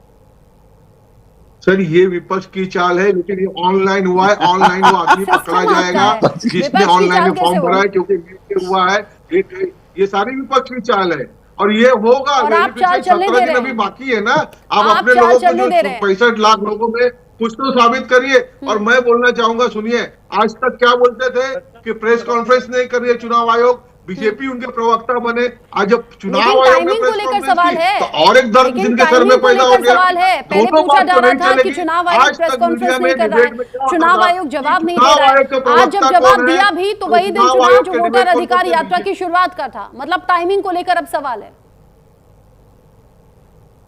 सर, ये विपक्ष की चाल है, लेकिन ये ऑनलाइन हुआ है, ऑनलाइन वो आदमी पकड़ा जाएगा जिसने ऑनलाइन फॉर्म भरा है, क्योंकि हुआ है। ये सारी विपक्ष की चाल है और ये होगा। और आप चाल चलने दे रहे हैं, अभी बाकी है ना। आप अपने लोगों को जो 65 लाख लोगों में कुछ तो साबित करिए। और मैं बोलना चाहूंगा, सुनिए, आज तक क्या बोलते थे कि प्रेस कॉन्फ्रेंस नहीं कर रही है चुनाव आयोग, बीजेपी उनके प्रवक्ता बने। आज जब चुनाव आयोग में प्रेस कॉन्फ्रेंस की, तो और एक दर्द जिनके सर में पैदा हो गया। सवाल है, पहले पूछा जा रहा था कि चुनाव आयोग प्रेस कॉन्फ्रेंस नहीं कर रहा है, चुनाव आयोग जवाब नहीं दे रहा है। आज जब जवाब दिया भी तो वही दिन चुनाव जो वोटर अधिकार यात्रा की शुरुआत का था, मतलब टाइमिंग को लेकर अब सवाल है।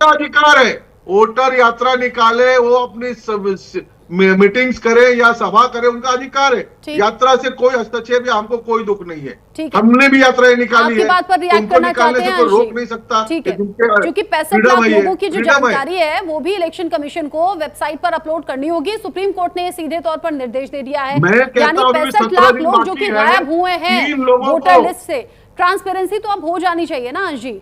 अधिकार है, वोटर यात्रा निकाले, वो अपनी मीटिंग्स करे या सभा करे, उनका अधिकार है। यात्रा से कोई हस्तक्षेप या हमको कोई दुख नहीं है। हमने भी यात्राएं निकाली है, बात पर रिएक्ट करना चाहते हैं, रोक नहीं सकता। ठीक है, क्योंकि 65 लाख लोगों की जो जानकारी है वो भी इलेक्शन कमीशन को वेबसाइट पर अपलोड करनी होगी। सुप्रीम कोर्ट ने सीधे तौर पर निर्देश दे दिया है, यानी 65 लाख लोग जो कि गायब हुए हैं वोटर लिस्ट से, ट्रांसपेरेंसी तो अब हो जानी चाहिए ना। अंश जी,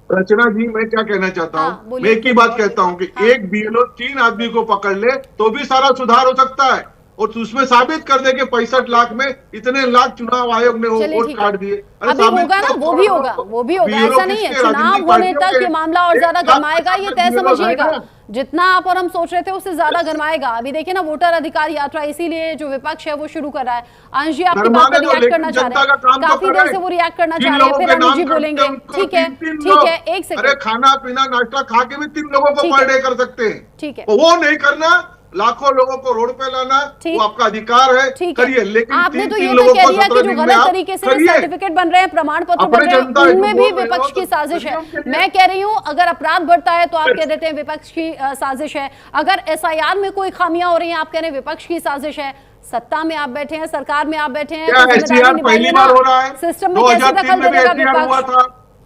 रचना जी, मैं क्या कहना चाहता हूँ, मैं एक ही बात कहता हूँ कि एक बीएलओ 3 आदमी को पकड़ ले तो भी सारा सुधार हो सकता है, और उसमें साबित कर दे कि 65 लाख में इतने लाख चुनाव आयोग ने वोट काट दिए। अभी होगा ना, वो भी होगा, वो भी होगा, ऐसा नहीं है। चुनाव होने तक ये मामला और ज्यादा गरमाएगा, ये तय समझिएगा। जितना आप और हम सोच रहे थे उससे ज्यादा गरमाएगा। अभी देखिए ना, वोटर अधिकार यात्रा इसीलिए जो विपक्ष है वो शुरू कर रहा है। अंश जी, आपकी बात पर रिएक्ट करना चाह रहे हैं, काफी देर से वो रिएक्ट करना चाह रहे हैं, फिर अनुज जी बोलेंगे। ठीक है, ठीक है, एक सेकंड। अरे खाना पीना नाश्ता खा के भी 3 लोगों को पर डे कर सकते हैं, ठीक है, वो नहीं करना। लाखों लोगों को रोड पे लाना वो आपका अधिकार है, करिए। लेकिन आपने तो ये तो कह दिया कि जो गलत तरीके से सर्टिफिकेट बन रहे हैं, प्रमाण पत्र बन रहे हैं, उनमें भी विपक्ष की साजिश है। मैं कह रही हूं, अगर अपराध बढ़ता है तो आप कह देते हैं विपक्ष की साजिश है। अगर एसआईआर में कोई खामियां हो रही हैं, आप कह रहे हैं विपक्ष की साजिश है। सत्ता में आप बैठे हैं, सरकार में आप बैठे हैं, पहली बार हो रहा है। सिस्टम में कैसे दखल देगा विपक्ष?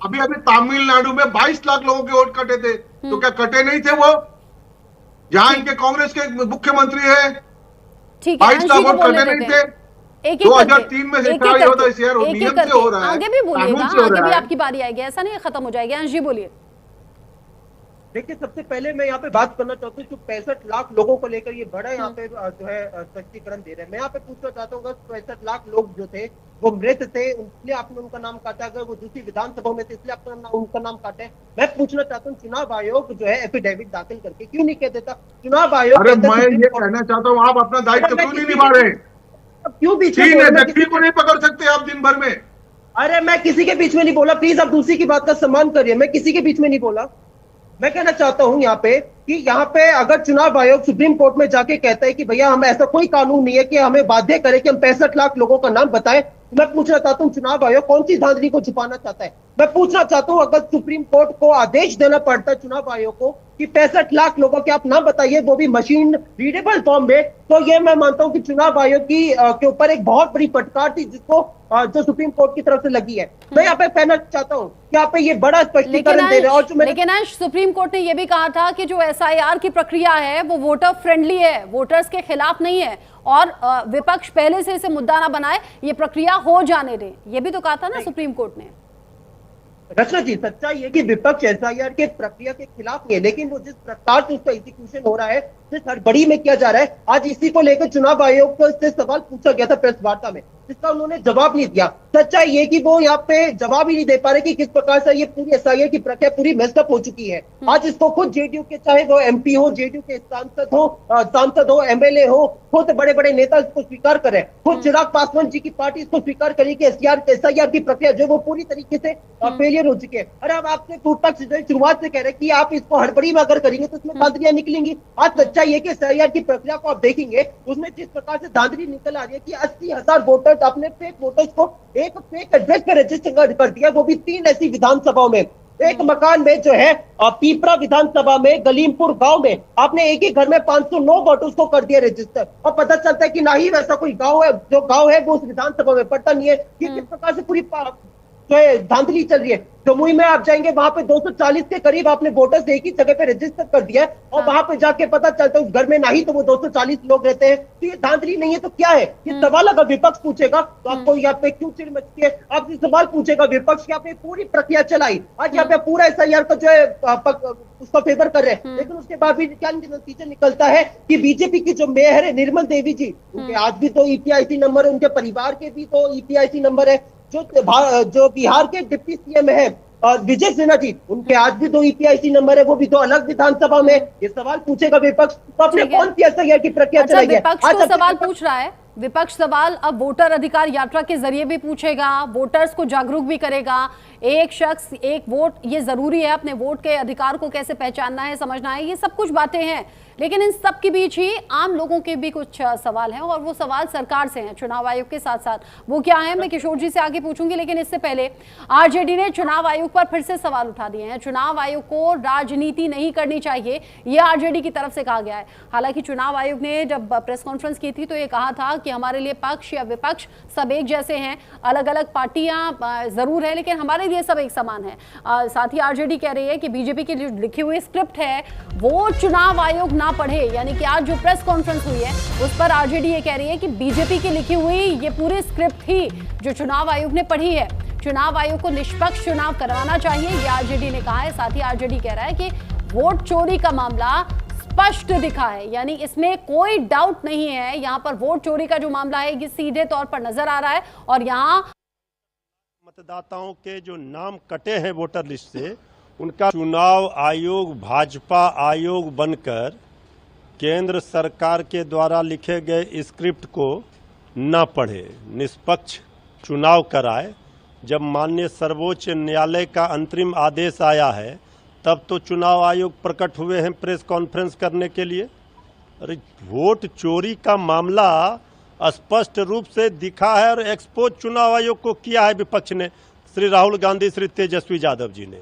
अभी तमिलनाडु में 22 लाख लोगों के वोट कटे थे, तो क्या कटे नहीं थे वो? जहां इनके कांग्रेस के मुख्यमंत्री है, 22 लाख वोट कटे नहीं थे। 2003 में से ट्राई होता है, नियम से हो रहा है, आगे भी बोलिएगा, आगे भी आपकी बारी आएगी, ऐसा नहीं खत्म हो जाएगी। अंश जी बोलिए। देखिए, सबसे पहले मैं यहाँ पे बात करना चाहता हूँ, जो 65 लाख लोगों को लेकर ये बड़ा यहाँ पे जो है स्पष्टीकरण दे रहे हैं। मैं यहाँ पे पूछना चाहता हूँ, 65 लाख लोग जो थे वो मृत थे, इसलिए आपने उनका नाम काटा, अगर वो दूसरी विधानसभा में थे इसलिए आपने उनका नाम काटा है। मैं पूछना चाहता हूँ, चुनाव आयोग जो है एफिडेविट दाखिल करके क्यों नहीं कह देता? चुनाव आयोग, अरे मैं ये कहना चाहता हूँ, आप अपना दायित्व क्यों नहीं निभा रहे? क्यों बीच में व्यक्ति को नहीं पकड़ सकते आप दिन भर में? अरे मैं किसी के बीच में नहीं बोला, प्लीज आप दूसरी की बात का सम्मान करिए। मैं किसी के बीच में नहीं बोला। मैं कहना चाहता हूं यहाँ पे कि यहाँ पे अगर चुनाव आयोग सुप्रीम कोर्ट में जाके कहता है कि भैया हम ऐसा कोई कानून नहीं है कि हमें बाध्य करे कि हम 65 लाख लोगों का नाम बताएं, मैं पूछना चाहता हूँ चुनाव आयोग कौन सी धांधली को छुपाना चाहता है। मैं पूछना चाहता हूँ अगर सुप्रीम कोर्ट को आदेश देना पड़ता है चुनाव आयोग को कि 65 लाख लोगों के आप नाम बताइए, वो भी मशीन रीडेबल फॉर्म में, तो ये मैं मानता हूं कि चुनाव आयोग की के ऊपर एक बहुत बड़ी फटकार थी जिसको जो सुप्रीम कोर्ट की तरफ से लगी है। मैं यहाँ पे कहना चाहता हूँ कि यहाँ पे ये बड़ा स्पष्टीकरण दे रहे हैं। और जो लेकिन सुप्रीम कोर्ट ने यह भी कहा था कि जो SIR की प्रक्रिया है वो वोटर फ्रेंडली है, वोटर्स के खिलाफ नहीं है, और विपक्ष पहले से इसे मुद्दा ना बनाए, ये प्रक्रिया हो जाने दे, ये भी तो कहा था ना सुप्रीम कोर्ट ने। रचना जी, सच्चाई है कि विपक्ष SIR के प्रक्रिया के खिलाफ नहीं है, लेकिन वो जिस प्रकार से उसका एग्जीक्यूशन हो रहा है, जिस हड़बड़ी में किया जा रहा है, आज इसी को लेकर चुनाव आयोग को से सवाल पूछा गया था प्रेस वार्ता में, जिसका उन्होंने जवाब नहीं दिया। सच्चाई ये कि वो यहाँ पे जवाब ही नहीं दे पा रहे कि किस प्रकार से ये पूरी SIR की प्रक्रिया पूरी मेस्टअप हो चुकी है। आज इसको खुद जेडीयू के, चाहे वो MP हो, जेडीयू के सांसद हो, MLA हो, खुद बड़े बड़े नेता इसको स्वीकार कर रहे हैं। खुद चिराग पासवान जी की पार्टी इसको स्वीकार करी कि SIR की प्रक्रिया जो वो पूरी तरीके से फेलियर हो चुकी है। अरे अब आपसे विपक्ष शुरुआत से कह रहे हैं कि आप इसको हड़बड़ी में अगर करेंगे तो उसमें धांधलियां निकलेंगी। आज सच्चाई ये कि SIR की प्रक्रिया को आप देखेंगे, उसमें जिस प्रकार से धांधली निकल आ रही है कि 80,000 वोटर्स, अपने फेक वोटर्स को एक फेक एड्रेस पे रजिस्टर कर दिया, वो भी 3 ऐसी विधानसभाओं में। एक मकान में जो है पीपरा विधानसभा में गलीमपुर गांव में आपने एक ही घर में 509 वोटर्स को कर दिया रजिस्टर, और पता चलता है कि ना ही वैसा कोई गांव है, जो गांव है वो उस विधानसभा में पड़ता नहीं है। कि किस प्रकार से पूरी जो है धांधली चल रही है। जमुई में आप जाएंगे, वहां पे 240 के करीब आपने वोटर्स एक ही जगह पे रजिस्टर कर दिया है, और वहां पे जाके पता चलता है उस घर में ना ही तो वो 240 लोग रहते हैं। तो ये धांधली नहीं है तो क्या है? ये सवाल अगर विपक्ष पूछेगा तो आपको यहाँ पे क्यों चिड़ मचती है? आपसे सवाल पूछेगा विपक्ष, यहाँ पे पूरी प्रक्रिया चलाई, आज यहाँ पे पूरा SIR का जो है उसका फेवर कर रहे हैं, लेकिन उसके बाद भी क्या नतीजा निकलता है कि बीजेपी की जो मेयर है निर्मल देवी जी, उनके आज भी तो EPIC नंबर है, उनके परिवार के भी तो EPIC नंबर है। जो बिहार के डिप्टी CM है विजय सिन्हा जी, उनके आज भी 2 EPIC नंबर है, वो भी 2 अलग विधानसभा में। ये सवाल पूछेगा विपक्ष तो अपने कौन सी SIR की प्रक्रिया चलाई है? विपक्ष तो सवाल पूछ रहा है, विपक्ष सवाल अब वोटर अधिकार यात्रा के जरिए भी पूछेगा, वोटर्स को जागरूक भी करेगा। एक शख्स एक वोट, ये जरूरी है, अपने वोट के अधिकार को कैसे पहचानना है, समझना है, ये सब कुछ बातें हैं। लेकिन इन सब के बीच ही आम लोगों के भी कुछ सवाल हैं, और वो सवाल सरकार से हैं, चुनाव आयोग के साथ साथ। वो क्या है मैं किशोर जी से आगे पूछूंगी, लेकिन इससे पहले आरजेडी ने चुनाव आयोग पर फिर से सवाल उठा दिए हैं। चुनाव आयोग को राजनीति नहीं करनी चाहिए, ये आरजेडी की तरफ से कहा गया है। हालांकि चुनाव आयोग ने जब प्रेस कॉन्फ्रेंस की थी तो ये कहा था कि हमारे लिए पक्ष या विपक्ष सब एक जैसे हैं, अलग अलग पार्टियां जरूर है लेकिन हमारे लिए सब एक समान है। साथ ही आरजेडी कह रही है कि बीजेपी की जो लिखी हुई स्क्रिप्ट है वो चुनाव आयोग ना पढ़े, यानी कि आज जो प्रेस कॉन्फ्रेंस हुई है उस पर आरजेडी ये कह रही है कि बीजेपी की लिखी हुई ये पूरी स्क्रिप्ट थी जो चुनाव आयोग ने पढ़ी है। चुनाव आयोग को निष्पक्ष चुनाव करवाना चाहिए, ये आरजेडी ने कहा है। साथ ही आरजेडी कह रहा है कि वोट चोरी का मामला स्पष्ट दिखा है, यानी इसमें कोई डाउट नहीं है। यहाँ पर वोट चोरी का जो मामला है ये सीधे तौर पर नजर आ रहा है, और यहाँ मतदाताओं के जो नाम कटे हैं वोटर लिस्ट से, उनका चुनाव आयोग भाजपा आयोग बनकर केंद्र सरकार के द्वारा लिखे गए स्क्रिप्ट को न पढ़े, निष्पक्ष चुनाव कराए। जब माननीय सर्वोच्च न्यायालय का अंतरिम आदेश आया है तब तो चुनाव आयोग प्रकट हुए हैं प्रेस कॉन्फ्रेंस करने के लिए। अरे वोट चोरी का मामला स्पष्ट रूप से दिखा है और एक्सपोज चुनाव आयोग को किया है विपक्ष ने, श्री राहुल गांधी, श्री तेजस्वी यादव जी ने।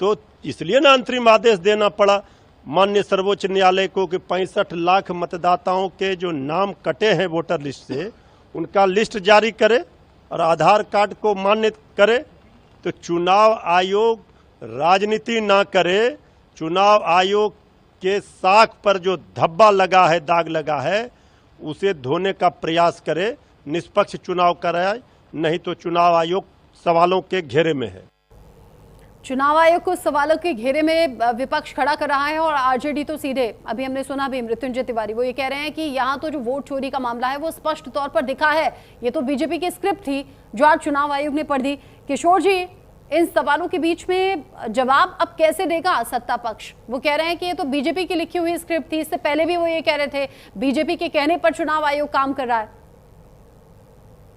तो इसलिए ना अंतरिम आदेश देना पड़ा माननीय सर्वोच्च न्यायालय को कि 65 लाख मतदाताओं के जो नाम कटे हैं वोटर लिस्ट से उनका लिस्ट जारी करे और आधार कार्ड को मान्य करे। तो चुनाव आयोग राजनीति ना करे, चुनाव आयोग के साख पर जो धब्बा लगा है, दाग लगा है, उसे धोने का प्रयास करे, निष्पक्ष चुनाव कराए, नहीं तो चुनाव आयोग सवालों के घेरे में है। चुनाव आयोग को सवालों के घेरे में विपक्ष खड़ा कर रहा है, और आरजेडी तो सीधे, अभी हमने सुना भी मृत्युंजय तिवारी, वो ये कह रहे हैं कि यहाँ तो जो वोट चोरी का मामला है वो स्पष्ट तौर पर दिखा है, ये तो बीजेपी की स्क्रिप्ट थी जो आज चुनाव आयोग ने पढ़ दी। किशोर जी, इन सवालों के बीच में जवाब अब कैसे देगा सत्ता पक्ष? वो कह रहे हैं कि ये तो बीजेपी की लिखी हुई स्क्रिप्ट थी, इससे पहले भी वो ये कह रहे थे बीजेपी के कहने पर चुनाव आयोग काम कर रहा है।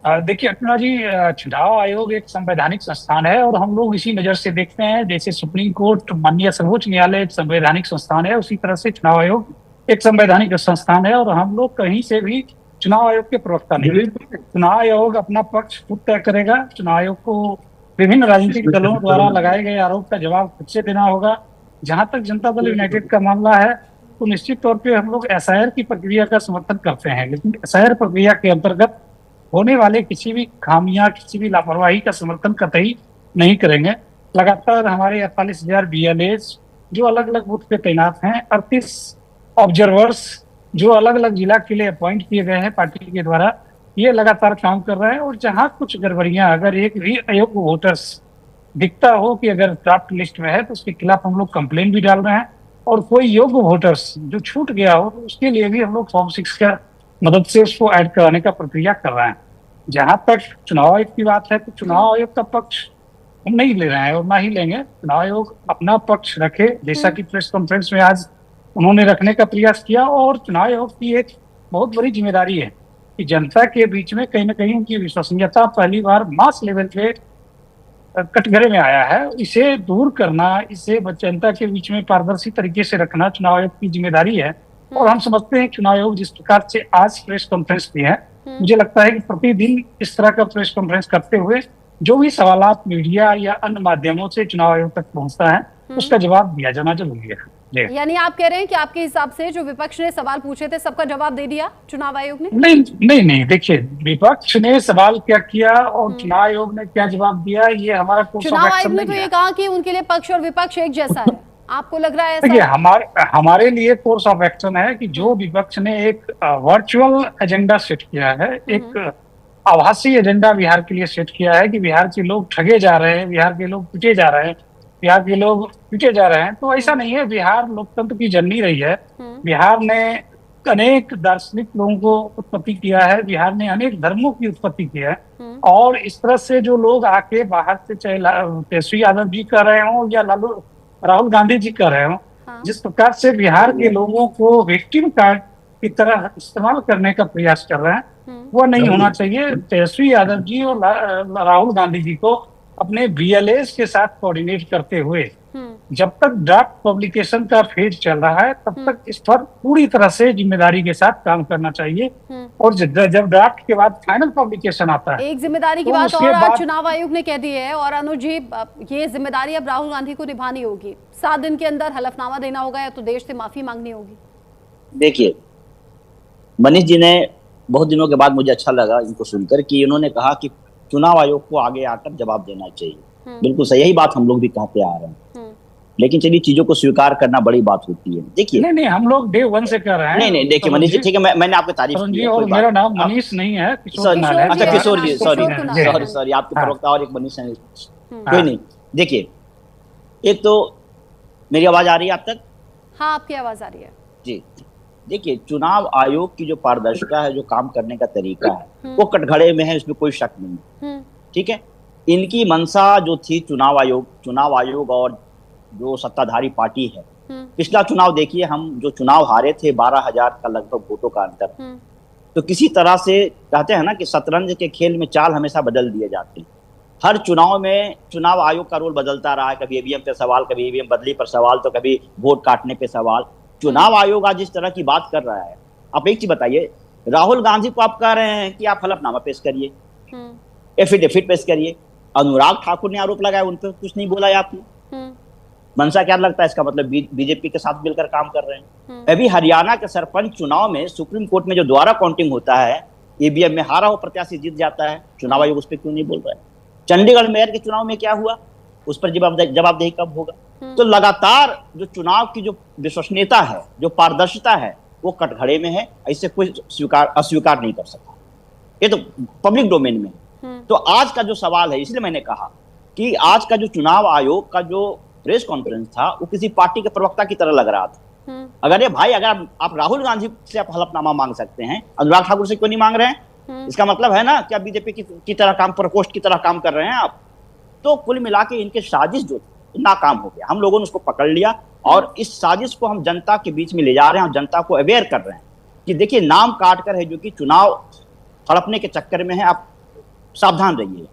देखिए अर्चना जी, चुनाव आयोग एक संवैधानिक संस्थान है और हम लोग इसी नजर से देखते हैं। जैसे सुप्रीम कोर्ट, माननीय सर्वोच्च न्यायालय एक संवैधानिक संस्थान है, उसी तरह से चुनाव आयोग एक संवैधानिक संस्थान है। और हम लोग कहीं से भी चुनाव आयोग के प्रवक्ता नहीं। चुनाव आयोग अपना पक्ष खुद तय करेगा। चुनाव आयोग को विभिन्न राजनीतिक दलों द्वारा लगाए गए आरोप का जवाब खुद से देना होगा। जहां तक जनता दल यूनाइटेड का मामला है तो निश्चित तौर पे हम लोग एसआईआर की प्रक्रिया का समर्थन करते हैं, लेकिन एसआईआर प्रक्रिया के अंतर्गत होने वाले किसी भी खामियां, किसी भी लापरवाही का समर्थन कतई नहीं करेंगे। लगातार हमारे 48,000 BLAs जो अलग अलग बूथ पे तैनात हैं, 38 ऑब्जर्वर्स जो अलग अलग जिला के लिए अपॉइंट किए गए हैं पार्टी के द्वारा, ये लगातार काम कर रहे हैं। और जहां कुछ गड़बड़ियां, अगर एक भी अयोग्य वोटर्स दिखता हो कि अगर ड्राफ्ट लिस्ट में है तो उसके खिलाफ हम लोग कंप्लेन भी डाल रहे हैं। और कोई योग्य वोटर्स जो छूट गया हो तो उसके लिए भी हम लोग फॉर्म 6 का मदद से उसको ऐड कराने का प्रक्रिया कर रहे हैं। जहां तक चुनाव आयोग की बात है तो चुनाव आयोग का पक्ष हम नहीं ले रहे हैं और ना ही लेंगे। चुनाव आयोग अपना पक्ष रखे, जैसा कि प्रेस कॉन्फ्रेंस में आज उन्होंने रखने का प्रयास किया। और चुनाव आयोग की एक बहुत बड़ी जिम्मेदारी है कि जनता के बीच में कहीं ना कहीं उनकी विश्वसनीयता पहली बार मास लेवल पे कटघरे में आया है, इसे दूर करना, इसे जनता के बीच में पारदर्शी तरीके से रखना चुनाव आयोग की जिम्मेदारी है। और हम समझते हैं चुनाव आयोग जिस प्रकार से आज प्रेस कॉन्फ्रेंस की है, मुझे लगता है कि प्रतिदिन इस तरह का प्रेस कॉन्फ्रेंस करते हुए जो भी सवालात मीडिया या अन्य माध्यमों से चुनाव आयोग तक पहुंचता है उसका जवाब दिया जाना जरूरी है। यानी आप कह रहे हैं कि आपके हिसाब से जो विपक्ष ने सवाल पूछे थे सबका जवाब दे दिया चुनाव आयोग ने? नहीं, देखिए विपक्ष ने सवाल क्या किया और चुनाव आयोग ने क्या जवाब दिया, ये हमारा चुनाव आयोग ने तो ये कहा कि उनके लिए पक्ष और विपक्ष एक जैसा है। आपको लग रहा है ऐसा? देखिए हमारे लिए कोर्स ऑफ एक्शन है कि जो विपक्ष ने एक वर्चुअल एजेंडा सेट किया है, एक आभासी एजेंडा बिहार के लिए सेट किया है कि बिहार के लोग ठगे जा रहे हैं, बिहार के लोग पीटे जा रहे हैं, बिहार के लोग पीटे जा रहे हैं, तो ऐसा नहीं है। बिहार लोकतंत्र की जननी रही है। बिहार ने अनेक दार्शनिक लोगों को उत्पत्ति किया है, बिहार ने अनेक धर्मों की उत्पत्ति की है। और इस तरह से जो लोग आके बाहर से, चाहे तेजस्वी यादव जी कर रहे हो या राहुल गांधी जी कर रहे हो, जिस प्रकार से बिहार के लोगों को विक्टिम कार्ड की तरह इस्तेमाल करने का प्रयास कर रहे हैं, वो नहीं होना चाहिए। तेजस्वी यादव जी और राहुल गांधी जी को अपने BLAs के साथ कोऑर्डिनेट करते हुए जब तक ड्राफ्ट पब्लिकेशन का फेज चल रहा है तब तक इस पर पूरी तरह से जिम्मेदारी के साथ काम करना चाहिए। और जब ड्राफ्ट के बाद फाइनल पब्लिकेशन आता है, एक जिम्मेदारी की बात और आज चुनाव आयोग ने कह दी है। और अनुज जी, ये जिम्मेदारी अब राहुल गांधी को निभानी होगी। 7 दिन के अंदर हलफनामा देना होगा या तो देश से माफी मांगनी होगी। देखिए, मनीष जी ने बहुत दिनों के बाद, मुझे अच्छा लगा इनको सुनकर कि उन्होंने कहा कि चुनाव आयोग को आगे आकर जवाब देना चाहिए। बिल्कुल सही, यही बात हम लोग भी कहते आ रहे हैं। लेकिन चलिए, चीजों को स्वीकार करना बड़ी बात होती है। देखिए, नहीं, हम लोग डे 1 से कर रहे हैं। नहीं, देखिए मनीष जी, ठीक है, मैंने आपकी तारीफ की। और मेरा नाम मनीष नहीं है, किशोर जी। अच्छा, किशोर जी, सॉरी, आपके प्रवक्ता और एक मनीष है। कोई नहीं। देखिए, एक तो मेरी आवाज आ रही है आप तक? हाँ, आपकी आवाज आ रही है जी। देखिए, चुनाव आयोग की जो पारदर्शिता है, जो काम करने का तरीका है, वो कटघरे में है, इसमें कोई शक नहीं। ठीक है, इनकी मंशा जो थी चुनाव आयोग और जो सत्ताधारी पार्टी है, पिछला चुनाव देखिए, हम जो चुनाव हारे थे 12,000 का लगभग वोटों का अंतर, तो किसी तरह से कहते हैं ना कि शतरंज के खेल में चाल हमेशा बदल दिए जाते हैं। हर चुनाव में चुनाव आयोग का रोल बदलता रहा है, कभी ईवीएम पे सवाल, कभी ईवीएम बदली पर सवाल, तो कभी वोट काटने पे सवाल। चुनाव आयोग आज जिस तरह की बात कर रहा है, आप एक चीज बताइए, राहुल गांधी को आप कह रहे हैं कि आप हलफनामा पेश करिए, एफिडेविट पेश करिए। अनुराग ठाकुर ने आरोप लगाया, उन पर कुछ नहीं बोला है आपने। मंशा क्या लगता है इसका मतलब? बीजेपी के साथ मिलकर काम कर रहे हैं। अभी हरियाणा के सरपंच चुनाव में सुप्रीम कोर्ट में जो दोबारा काउंटिंग होता है, ईवीएम में हारा हुआ प्रत्याशी जीत जाता है, चुनाव आयोग उस पर क्यों नहीं बोल रहा है? चंडीगढ़ मेयर के चुनाव में क्या हुआ, उस पर जवाबदेही कब होगा? तो लगातार जो चुनाव की जो विश्वसनीयता है, जो पारदर्शिता है, वो कटघरे में है। ऐसे कोई अस्वीकार नहीं कर सकता, ये तो पब्लिक डोमेन में। तो आज का जो सवाल है, इसलिए मैंने कहा कि आज का जो चुनाव आयोग का जो प्रेस कॉन्फ्रेंस था, वो किसी पार्टी के प्रवक्ता की तरह लग रहा था। अगर अगर आप राहुल गांधी से आप हलफनामा मांग सकते हैं, अनुराग ठाकुर से क्यों नहीं मांग रहे हैं? इसका मतलब है ना कि आप बीजेपी की तरह काम, प्रकोष्ठ की तरह काम कर रहे हैं आप। तो कुल मिला के इनके साजिश जो नाकाम हो गया, हम लोगों ने उसको पकड़ लिया और इस साजिश को हम जनता के बीच में ले जा रहे हैं और जनता को अवेयर कर रहे हैं कि देखिए, नाम काट कर है जो कि चुनाव हड़पने के चक्कर में है, आप सावधान रहिए।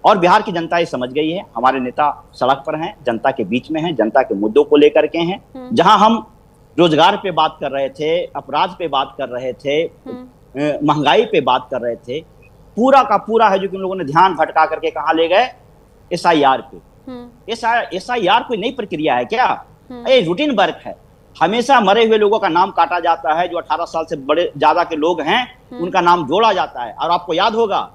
और बिहार की जनता ये समझ गई है, हमारे नेता सड़क पर हैं, जनता के बीच में हैं, जनता के मुद्दों को लेकर के हैं। जहां हम रोजगार पे बात कर रहे थे, अपराध पे बात कर रहे थे, महंगाई पे बात कर रहे थे, पूरा का पूरा है जो कि उन लोगों ने ध्यान भटका करके कहाँ ले गए, एसआईआर पे। एसआईआर कोई नई प्रक्रिया है क्या? ये रूटीन वर्क है। हमेशा मरे हुए लोगों का नाम काटा जाता है, जो 18 साल से बड़े ज्यादा के लोग हैं उनका नाम जोड़ा जाता है। और आपको याद होगा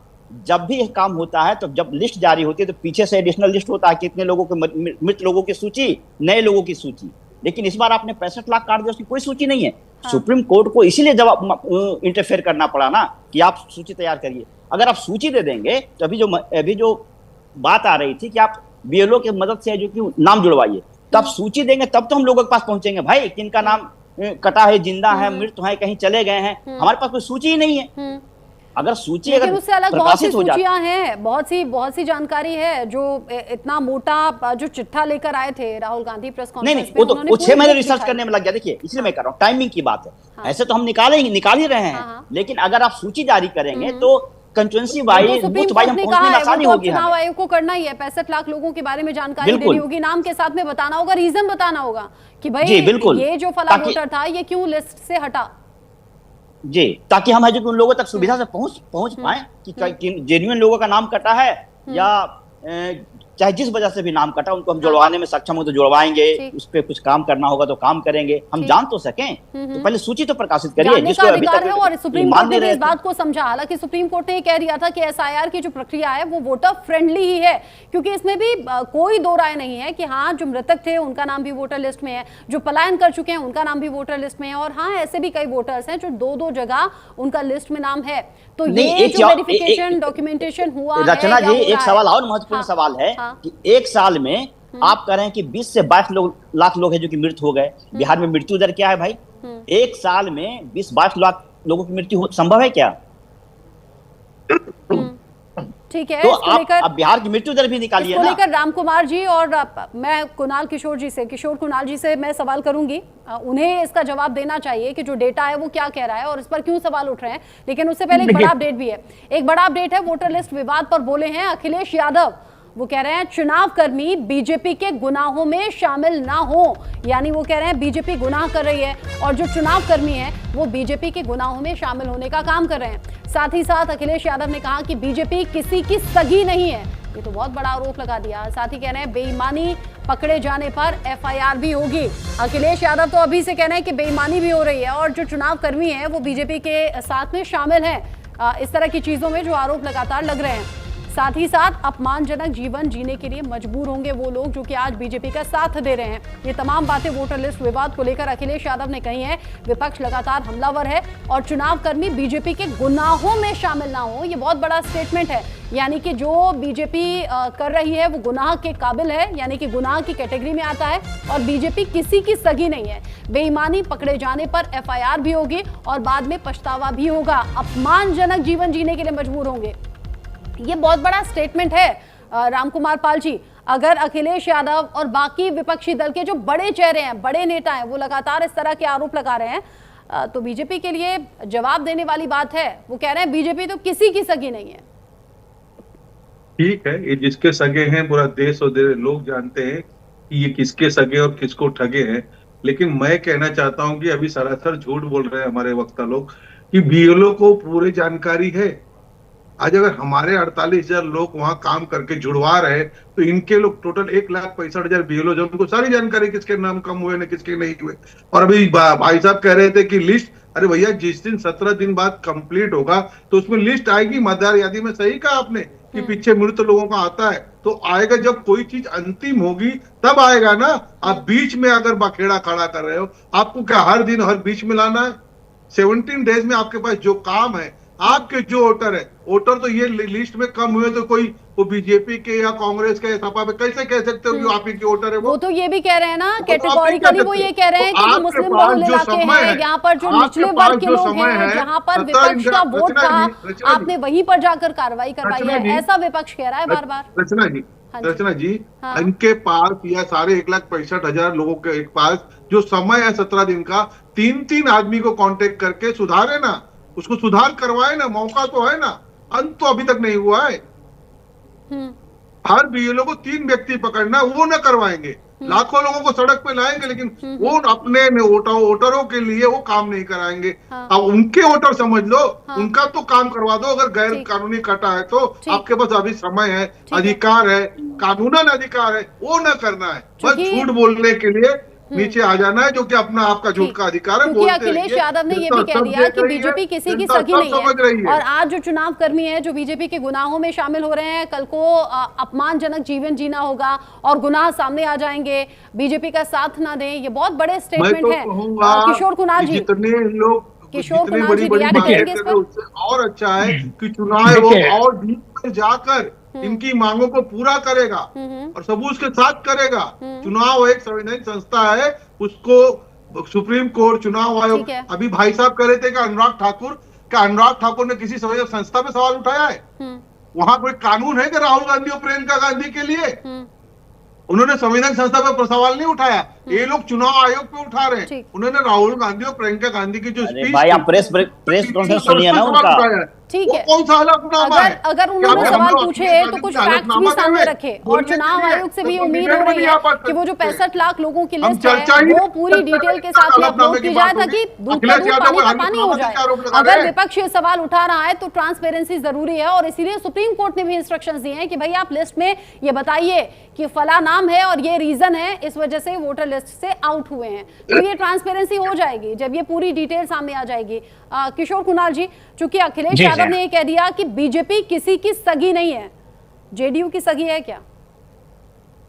जब भी यह काम होता है तो जब लिस्ट जारी होती है तो पीछे से एडिशनल लिस्ट होता है, कितने लोगों के मृत लोगों की सूची, नए लोगों की सूची। लेकिन इस बार आपने 65 लाख काट दिया, उसकी कोई सूची नहीं है। सुप्रीम कोर्ट को इसीलिए जवाब इंटरफेयर करना पड़ा ना कि आप सूची तैयार करिए। अगर आप सूची दे देंगे तो अभी जो बात आ रही थी कि आप बीएलओ की मदद से जो कि नाम जुड़वाइए, तो आप सूची देंगे तब तो हम लोगों के पास पहुंचेंगे भाई, किनका नाम कटा है, जिंदा है, मृत है, कहीं चले गए हैं। हमारे पास कोई सूची ही नहीं है। अगर सूची अगर उससे अलग बहुत सी सूचियां हैं, बहुत सी जानकारी है। जो इतना मोटा जो चिट्ठा लेकर आए थे राहुल गांधी प्रेस कॉन्फ्रेंस में, वो 6 महीने रिसर्च करने में लग गया। देखिए इसलिए मैं कर रहा हूँ, टाइमिंग की बात है। ऐसे तो हम निकाल ही रहे हैं, लेकिन अगर आप सूची जारी करेंगे तो कंस्टिट्यूएंसी वाइज, बूथ वाइज हम पहुंचने में आसानी होगी। चुनाव आयोग को करना ही है, 65 लाख लोगों के बारे में जानकारी देनी होगी, नाम के साथ में बताना होगा, रीजन बताना होगा कि भाई ये जो फला वोटर था ये क्यों लिस्ट से हटा जी, ताकि हम है जो उन लोगों तक सुविधा से पहुंच पाए कि जेन्युइन लोगों का नाम कटा है या चाहे जिस वजह से भी नाम कटा उनको हम जुड़वाने में सक्षम हो तो जुड़वाएंगे, उस पर कुछ काम करना होगा तो काम करेंगे, हम जान तो सकें। तो पहले सूची तो प्रकाशित करिए जिसको अभी तक और सुप्रीम कोर्ट ने इस बात को समझा। हालांकि सुप्रीम कोर्ट ने ये कह दिया था कि एसआईआर की जो प्रक्रिया है वो वोटर फ्रेंडली ही है, क्योंकि इसमें भी कोई दो राय नहीं है कि हाँ जो मृतक थे उनका नाम भी वोटर लिस्ट में है, जो पलायन कर चुके हैं उनका नाम भी वोटर लिस्ट में है, और हाँ ऐसे भी कई वोटर्स हैं जो दो जगह उनका लिस्ट में नाम है। तो ये जो वेरिफिकेशन डॉक्यूमेंटेशन हुआ है। रचना जी एक सवाल और महत्वपूर्ण सवाल है कि एक साल में आप कह रहे हैं कि 20 से 22 लाख लोग हैं जो कि मृत हो गए। बिहार में मृत्यु दर क्या है भाई? एक साल में 20-22 लाख लोगों की मृत्यु संभव है क्या? ठीक है, तो आप बिहार की मृत्यु दर भी निकालिए ना। लेकर राम कुमार जी और मैं कुणाल किशोर कुणाल जी से मैं सवाल करूंगी, उन्हें इसका जवाब देना चाहिए कि जो डेटा है वो क्या कह रहा है और इस पर क्यों सवाल उठ रहे हैं। लेकिन उससे पहले एक बड़ा अपडेट भी है। एक बड़ा अपडेट है, वोटर लिस्ट विवाद पर बोले हैं अखिलेश यादव। वो कह रहे हैं चुनाव कर्मी बीजेपी के गुनाहों में शामिल ना हो, यानी वो कह रहे हैं बीजेपी गुनाह कर रही है और जो चुनाव कर्मी है वो बीजेपी के गुनाहों में शामिल होने का काम कर रहे हैं। साथ ही साथ अखिलेश यादव ने कहा कि बीजेपी किसी की सगी नहीं है, ये तो बहुत बड़ा आरोप लगा दिया। साथ ही कह रहे हैं बेईमानी पकड़े जाने पर एफआईआर भी होगी। अखिलेश यादव तो अभी से कह रहे हैं कि बेईमानी भी हो रही है और जो चुनाव कर्मी है वो बीजेपी के साथ में शामिल है। इस तरह की चीजों में जो आरोप लगातार लग रहे हैं। साथ ही साथ अपमानजनक जीवन जीने के लिए मजबूर होंगे वो लोग जो कि आज बीजेपी का साथ दे रहे हैं। ये तमाम बातें वोटर लिस्ट विवाद को लेकर अखिलेश यादव ने कही हैं। विपक्ष लगातार हमलावर है और चुनाव कर्मी बीजेपी के गुनाहों में शामिल ना हो, ये बहुत बड़ा स्टेटमेंट है। यानी कि जो बीजेपी कर रही है वो गुनाह के काबिल है, यानी कि गुनाह की कैटेगरी में आता है और बीजेपी किसी की सगी नहीं है। बेईमानी पकड़े जाने पर एफआईआर भी होगी और बाद में पछतावा भी होगा। अपमानजनक जीवन जीने के लिए मजबूर होंगे, ये बहुत बड़ा स्टेटमेंट है। रामकुमार पाल जी, अगर अखिलेश यादव और बाकी विपक्षी दल के जो बड़े चेहरे हैं, बड़े नेता हैं, वो लगातार इस तरह के आरोप लगा रहे हैं तो बीजेपी के लिए जवाब देने वाली बात है। वो कह रहे हैं बीजेपी तो किसी की सगी नहीं है। ठीक है, ये जिसके सगे हैं पूरा देश और लोग जानते हैं कि ये किसके सगे और किसको ठगे हैं। लेकिन मैं कहना चाहता हूं कि अभी सरासर झूठ बोल रहे हैं हमारे वक्ता लोग कि बीएलओ को पूरी जानकारी है। आज अगर हमारे 48,000 लोग वहां काम करके जुड़वा रहे तो इनके लोग टोटल 1,65,000 बीएलओ जो उनको सारी जानकारी किसके नाम कम हुए ना किसके नहीं हुए। और अभी भाई साहब कह रहे थे कि लिस्ट, अरे भैया जिस दिन 17 दिन बाद कंप्लीट होगा तो उसमें लिस्ट आएगी मतदार यादी में। सही कहा आपने कि पीछे मृत लोगों का आता है तो आएगा, जब कोई चीज अंतिम होगी तब आएगा ना। आप बीच में अगर बखेड़ा खड़ा कर रहे हो, आपको क्या हर दिन हर बीच में लाना है? 17 डेज में आपके पास जो काम है, आपके जो वोटर है, वोटर तो ये लिस्ट में कम हुए तो कोई वो बीजेपी के या कांग्रेस के सपा पे कैसे कह सकते हो कि आप ही के वोटर है? वो तो ये भी कह रहे हैं ना कैटेगोरिकली, वो ये कह रहे हैं कि जो मुस्लिम बहुल इलाके हैं, यहाँ पर जो निचले वर्ग के लोग हैं, जहाँ पर विपक्ष का वोट था, आपने वहीं पर जाकर कार्रवाई करवाई है, ऐसा विपक्ष कह रहा है बार बार। रचना जी, इनके पास या सारे 1,65,000 लोगों के पास जो समय है 17 दिन का, 3-3 आदमी को कांटेक्ट करके सुधारे ना, उसको सुधार करवाए ना, मौका तो है ना। अंत तो अभी तक नहीं हुआ है। हर बीएलओ को 3 व्यक्ति पकड़ना, वो ना करवाएंगे लाखों लोगों को सड़क पे लाएंगे, लेकिन वो अपने वोटरों के लिए वो काम नहीं कराएंगे। अब उनके वोटर समझ लो, उनका तो काम करवा दो। अगर गैर कानूनी कटा है तो आपके पास अभी समय है, अधिकार है, कानूनन अधिकार है, वो न करना है। बस झूठ बोलने के लिए नीचे आ जाना है, जो कि अपना आपका झूठ का अधिकार है। क्योंकि अखिलेश यादव ने ये भी कह दिया कि बीजेपी किसी की सगी नहीं है, और आज जो चुनाव कर्मी है जो बीजेपी के गुनाहों में शामिल हो रहे हैं, कल को अपमानजनक जीवन जीना होगा और गुनाह सामने आ जाएंगे, बीजेपी का साथ ना दें। ये बहुत बड़े स्टेटमेंट है। किशोर कुणाल जी, जितने लोग किशोर कुणाल जी रिएक्ट करेंगे इस पर? और अच्छा है कि चुनाव वो और डीप में जाकर इनकी मांगों को पूरा करेगा और सबूत के साथ करेगा। चुनाव एक संवैधानिक संस्था है, उसको सुप्रीम कोर्ट, चुनाव आयोग, अभी भाई साहब कह रहे थे कि अनुराग ठाकुर ने किसी संवैधानिक संस्था पे सवाल उठाया है? वहां कोई कानून है कि राहुल गांधी और प्रियंका गांधी के लिए? उन्होंने संवैधानिक संस्था पर सवाल नहीं उठाया। ये लोग चुनाव आयोग पे उठा रहे हैं। उन्होंने राहुल गांधी और प्रियंका गांधी की जो स्पीच, भाई आप प्रेस कॉन्फ्रेंस सुनिए ना उनका। ठीक है, कौन सा हलफनामा है? अगर उन्होंने सवाल पूछे तो कुछ फैक्ट्स भी सामने रखे, और चुनाव आयोग से भी उम्मीद हो रही है कि वो जो 65 लाख लोगों की लिस्ट है वो पूरी डिटेल के साथ में अपलोड की जाए, ताकि दूध का दूध पानी का पानी हो जाए। अगर विपक्ष ये सवाल उठा रहा है तो ट्रांसपेरेंसी जरूरी है, और इसीलिए सुप्रीम कोर्ट ने भी इंस्ट्रक्शंस दिए हैं कि भाई आप लिस्ट में ये बताइए कि फला नाम है और ये रीजन है, इस वजह से वोटर लिस्ट से आउट हुए हैं। तो ये ट्रांसपेरेंसी हो जाएगी जब ये पूरी डिटेल सामने आ जाएगी। किशोर कुणाल जी, चूंकि अखिलेश यादव ने ये कह दिया कि बीजेपी किसी की सगी नहीं है, जेडीयू की सगी है क्या?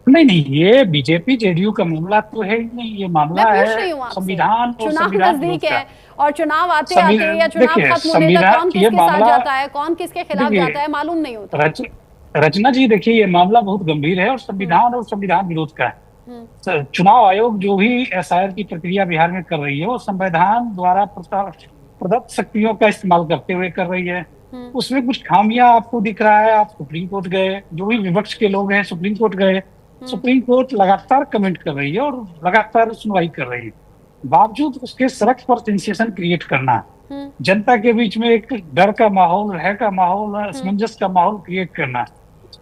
नहीं, ये बीजेपी जेडीयू का मामला तो है ही नहीं। ये मामला है संविधान, चुनाव नजदीक है और चुनाव आते आते या चुनाव खत्म होने तक कौन किसके साथ जाता है, कौन किसके खिलाफ जाता है, मालूम नहीं होता। रचना जी देखिए, ये मामला बहुत गंभीर है और संविधान विरोध का है। चुनाव आयोग जो भी एसआईआर की प्रक्रिया बिहार में कर रही है, वो संविधान द्वारा प्रदत्त शक्तियों का इस्तेमाल करते हुए कर रही है। उसमें कुछ खामियां आपको दिख रहा है। आप सुप्रीम कोर्ट गए, जो भी विपक्ष के लोग हैं सुप्रीम कोर्ट गए, सुप्रीम कोर्ट लगातार कमेंट कर रही है और लगातार सुनवाई कर रही है। बावजूद उसके सड़क पर सेंसेशन क्रिएट करना, जनता के बीच में एक डर का माहौल, भय का माहौल, असमंजस का माहौल क्रिएट करना,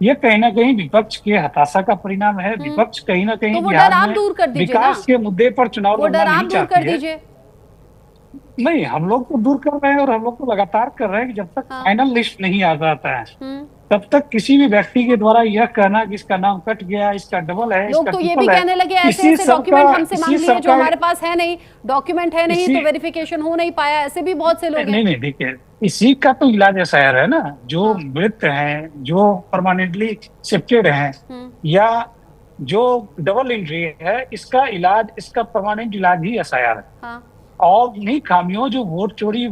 ये कहीं ना कहीं विपक्ष के हताशा का परिणाम है। विपक्ष कहीं ना कहीं बिहार में विकास के मुद्दे पर चुनाव लड़ना नहीं चाहती है। नहीं, हम लोग तो दूर कर रहे हैं और हम लोग तो लगातार कर रहे हैं कि जब तक फाइनल लिस्ट नहीं आ जाता है तब तक किसी भी व्यक्ति के द्वारा यह कहना कि इसका नाम कट गया, इसका डबल है, लोग तो ये भी कहने लगे ऐसे डॉक्यूमेंट हमसे मांग लिए जो हमारे पास है नहीं, डॉक्यूमेंट है नहीं तो वेरिफिकेशन हो नहीं पाया, ऐसे भी बहुत से लोग हैं। नहीं, देखिए इसी का तो इलाज एसआईआर है ना। जो मृत हैं, जो परमानेंटली शिफ्टेड हैं, या जो डबल एंट्री है, इसका इलाज, इसका परमानेंट इलाज ही एसआईआर है। और नहीं खामियों, जो वोट चोरी,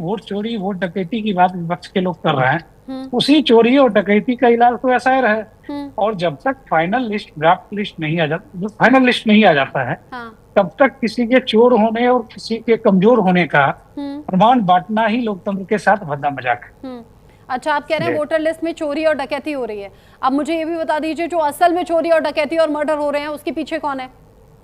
वोट डकैती की बात विपक्ष के लोग कर रहे हैं, उसी चोरी और डकैती का इलाज तो एसआईआर है। और जब तक फाइनल लिस्ट, ड्राफ्ट लिस्ट नहीं आ जाता, फाइनल लिस्ट नहीं आ जाता है, तब तक किसी के चोर होने और किसी के कमजोर होने का प्रमाण बांटना ही लोकतंत्र के साथ भद्दा मजाक है। अच्छा, आप कह रहे हैं वोटर लिस्ट में चोरी और डकैती हो रही है। अब मुझे ये भी बता दीजिए, जो असल में चोरी और डकैती और मर्डर हो रहे हैं उसके पीछे कौन है?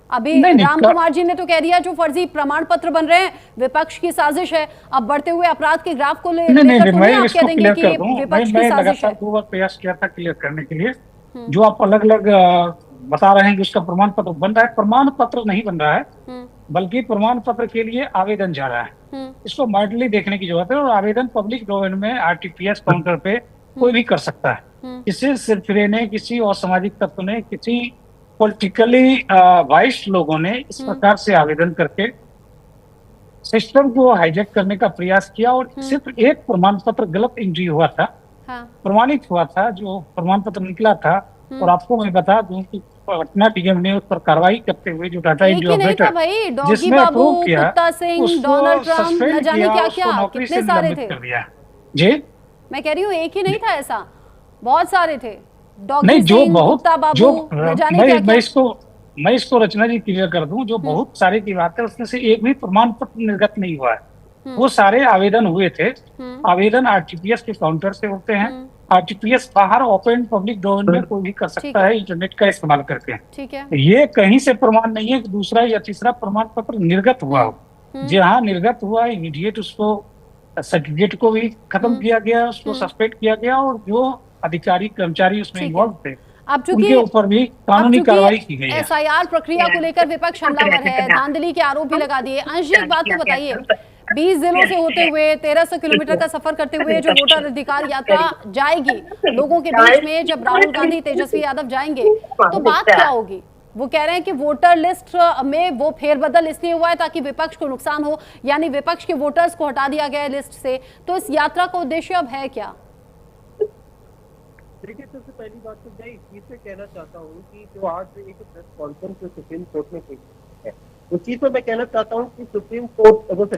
अभी राम कुमार जी ने तो कह दिया जो फर्जी प्रमाण पत्र बन रहे हैं विपक्ष की साजिश है। अब बढ़ते हुए अपराध के ग्राफ को लेकर आप कह देंगे कि विपक्ष की साजिश है। 2 बार प्रयास किया था क्लियर करने के लिए। जो आप अलग अलग बता रहे हैं कि उसका प्रमाण पत्र बन रहा है, प्रमाण पत्र नहीं बन रहा है, बल्कि प्रमाण पत्र के लिए आवेदन जा रहा है। इसको माइंडली देखने की जरूरत है। और आवेदन पब्लिक डोमेन में आरटीपीएस काउंटर पे कोई भी कर सकता है। किसी सिरफिरे ने, किसी असामाजिक तत्व ने, किसी पॉलिटिकली वाइज लोगों ने इस प्रकार से आवेदन करके सिस्टम को हाईजैक करने का प्रयास किया। और सिर्फ एक प्रमाण पत्र गलत एंट्री हुआ था, प्रमाणित हुआ था, जो प्रमाण पत्र निकला था। और आपको मैं बता दूं कि पटना डीएम ने उस पर कार्रवाई करते हुए जो डाटा एंट्री ऑपरेटर जिसने अप्रूव किया, उसको सस्पेंड किया, उसको नौकरी से निलंबित कर दिया। जी, मैं कह रही हूँ एक ही नहीं था, ऐसा बहुत सारे थे। नहीं, जो बहुत, जो मैं इसको रचना जी क्लियर कर दूं, जो बहुत सारे की बात है, उसमें से एक भी प्रमाण पत्र निर्गत नहीं हुआ है। वो सारे आवेदन हुए थे। आवेदन आरटीपीएस के काउंटर से होते हैं। आरटीपीएस बाहर ओपन पब्लिक डोमेन में कोई भी कर सकता है इंटरनेट का इस्तेमाल करके। ठीक है, ये कहीं से प्रमाण नहीं है कि दूसरा या तीसरा प्रमाण पत्र निर्गत हुआ हो। जहाँ निर्गत हुआ, इमीडिएट उसको सर्टिफिकेट को भी खत्म किया गया, उसको सस्पेंड किया गया, और जो अधिकारी कर्मचारी उसमें इन्वॉल्व थे अब चूंकि उनके ऊपर भी कानूनी कार्रवाई की गई है। एसआईआर प्रक्रिया को लेकर विपक्ष हमलावर है, धांधली के आरोप भी लगा दिए। अंश जी, एक बात तो बताइए, 20 जिलों से होते हुए 1300 किलोमीटर का सफर करते हुए जो वोटर अधिकार यात्रा जाएगी लोगों के बीच में, जब राहुल गांधी तेजस्वी यादव जाएंगे तो बात क्या होगी? वो कह रहे हैं कि वोटर लिस्ट में वो फेरबदल इसलिए हुआ है ताकि विपक्ष को नुकसान हो, यानी विपक्ष के वोटर्स को हटा दिया गया है लिस्ट से। तो इस यात्रा का उद्देश्य अब है क्या? देखिए, सबसे पहली बात तो मैं इस चीज से कहना चाहता हूँ कि जो आज एक प्रेस कॉन्फ्रेंस जो सुप्रीम कोर्ट में हुई है, उस चीज में मैं कहना चाहता हूँ कि सुप्रीम कोर्ट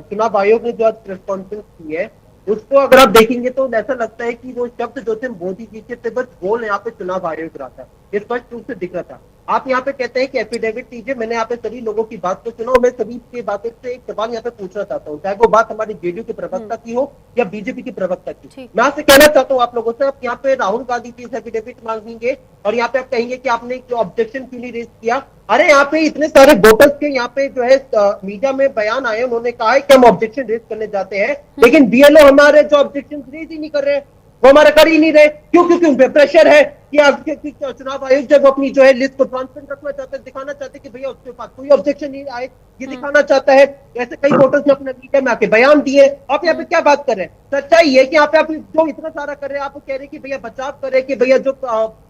चुनाव आयोग ने जो आज प्रेस कॉन्फ्रेंस की है, उसको अगर आप देखेंगे तो ऐसा लगता है कि वो शब्द जो थे मोदी जी के थे बस बोल यहाँ पे चुनाव आयोग रहा था, ये स्पष्ट रूप से दिख रहा था। आप यहाँ पे कहते हैं कि एफिडेविट दीजिए, मैंने यहाँ पे सभी लोगों की बात को सुना और मैं सभी की बातें से एक सवाल यहाँ पे पूछना चाहता हूँ, चाहे वो बात हमारी जेडीयू के प्रवक्ता की हो या बीजेपी की प्रवक्ता की। मैं आपसे कहना चाहता हूँ आप लोगों से, आप यहाँ पे राहुल गांधी की एफिडेविट मांगेंगे और यहाँ पे आप कहेंगे कि आपने जो ऑब्जेक्शन क्यों नहीं रेज किया। अरे यहाँ पे इतने सारे वोटर्स के यहाँ पे जो है मीडिया में बयान आए, उन्होंने कहा है कि हम ऑब्जेक्शन रेज करने जाते हैं, लेकिन बीएलओ हमारे जो ऑब्जेक्शन रेज ही नहीं कर रहे, वो हमारा कर ही नहीं रहे। क्यों? क्योंकि उन पे प्रेशर है कि चुनाव आयोग जब अपनी जो है लिस्ट को ट्रांसपेरेंट रखना चाहते हैं, दिखाना चाहते हैं कि भैया उसके पास कोई ऑब्जेक्शन नहीं आए, ये दिखाना चाहता है। ऐसे कई वोटर्स ने अपने मीडिया में आके बयान दिए। आप यहाँ पे क्या बात कर रहे हैं? सच्चाई है कि यहाँ पे आप जो इतना सारा कर रहे हैं, आप कह रहे हैं कि भैया बचाव कर रहे हैं, कि भैया जो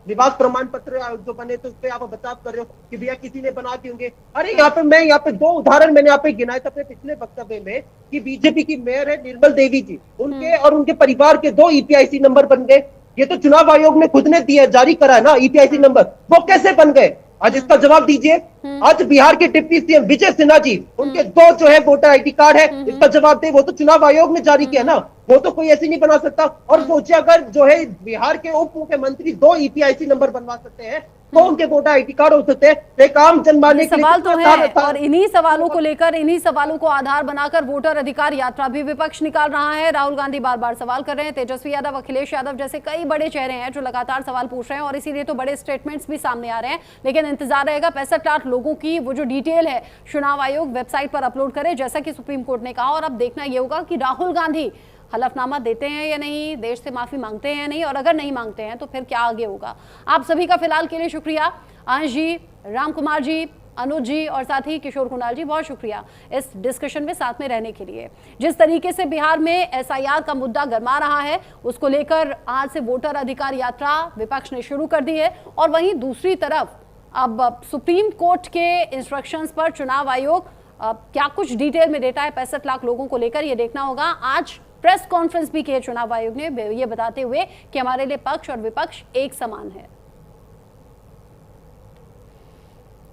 निवास प्रमाण पत्र जो बने तो उस पर आप बचाव कर रहे हो कि भैया किसी ने बना दिए होंगे। अरे यहाँ पे 2 उदाहरण मैंने यहाँ पे गिनाए थे अपने पिछले वक्तव्य में कि बीजेपी की मेयर है निर्मल देवी जी, उनके और उनके परिवार के 2 ईपीआईसी नंबर बन गए। ये तो चुनाव आयोग ने खुद ने दिया, जारी करा है ना ईपीआईसी नंबर, वो कैसे बन गए? आज इसका जवाब दीजिए। आज बिहार के डिप्टी सीएम विजय सिन्हा जी, उनके 2 जो है वोटर आईडी कार्ड है, इसका जवाब दे। वो तो चुनाव आयोग ने जारी किया ना, वो तो कोई ऐसी नहीं बना सकता। और सोचिए अगर जो है बिहार के उप मुख्यमंत्री 2 ईपीआईसी नंबर बनवा सकते हैं तो उनके वोटर आईडी कार्ड हो सकते हैं। एक आम जनमानस के लिए सवाल तो है, और इन्हीं सवालों को लेकर, इन्हीं सवालों को आधार बनाकर वोटर अधिकार यात्रा भी विपक्ष निकाल रहा है। राहुल गांधी बार बार सवाल कर रहे हैं, तेजस्वी यादव, अखिलेश यादव जैसे कई बड़े चेहरे हैं जो लगातार सवाल पूछ रहे हैं, और इसीलिए तो बड़े स्टेटमेंट्स भी सामने आ रहे हैं। लेकिन इंतजार रहेगा 65 लाख लोगों की वो जो डिटेल है चुनाव आयोग वेबसाइट पर अपलोड करे, जैसा कि सुप्रीम कोर्ट ने कहा। और अब देखना यह होगा कि राहुल गांधी हलफनामा देते हैं या नहीं, देश से माफी मांगते हैं या नहीं, और अगर नहीं मांगते हैं तो फिर क्या आगे होगा। आप सभी का फिलहाल के लिए शुक्रिया। अंश जी, राम कुमार जी, अनुज जी और साथ ही किशोर कुणाल जी, बहुत शुक्रिया इस डिस्कशन में साथ में रहने के लिए। जिस तरीके से बिहार में एसआईआर का मुद्दा गरमा रहा है, उसको लेकर आज से वोटर अधिकार यात्रा विपक्ष ने शुरू कर दी है, और वहीं दूसरी तरफ अब सुप्रीम कोर्ट के इंस्ट्रक्शंस पर चुनाव आयोग क्या कुछ डिटेल में देता है 65 लाख लोगों को लेकर, यह देखना होगा। आज प्रेस कॉन्फ्रेंस भी की है चुनाव आयोग ने, ये बताते हुए कि हमारे लिए पक्ष और विपक्ष एक समान है।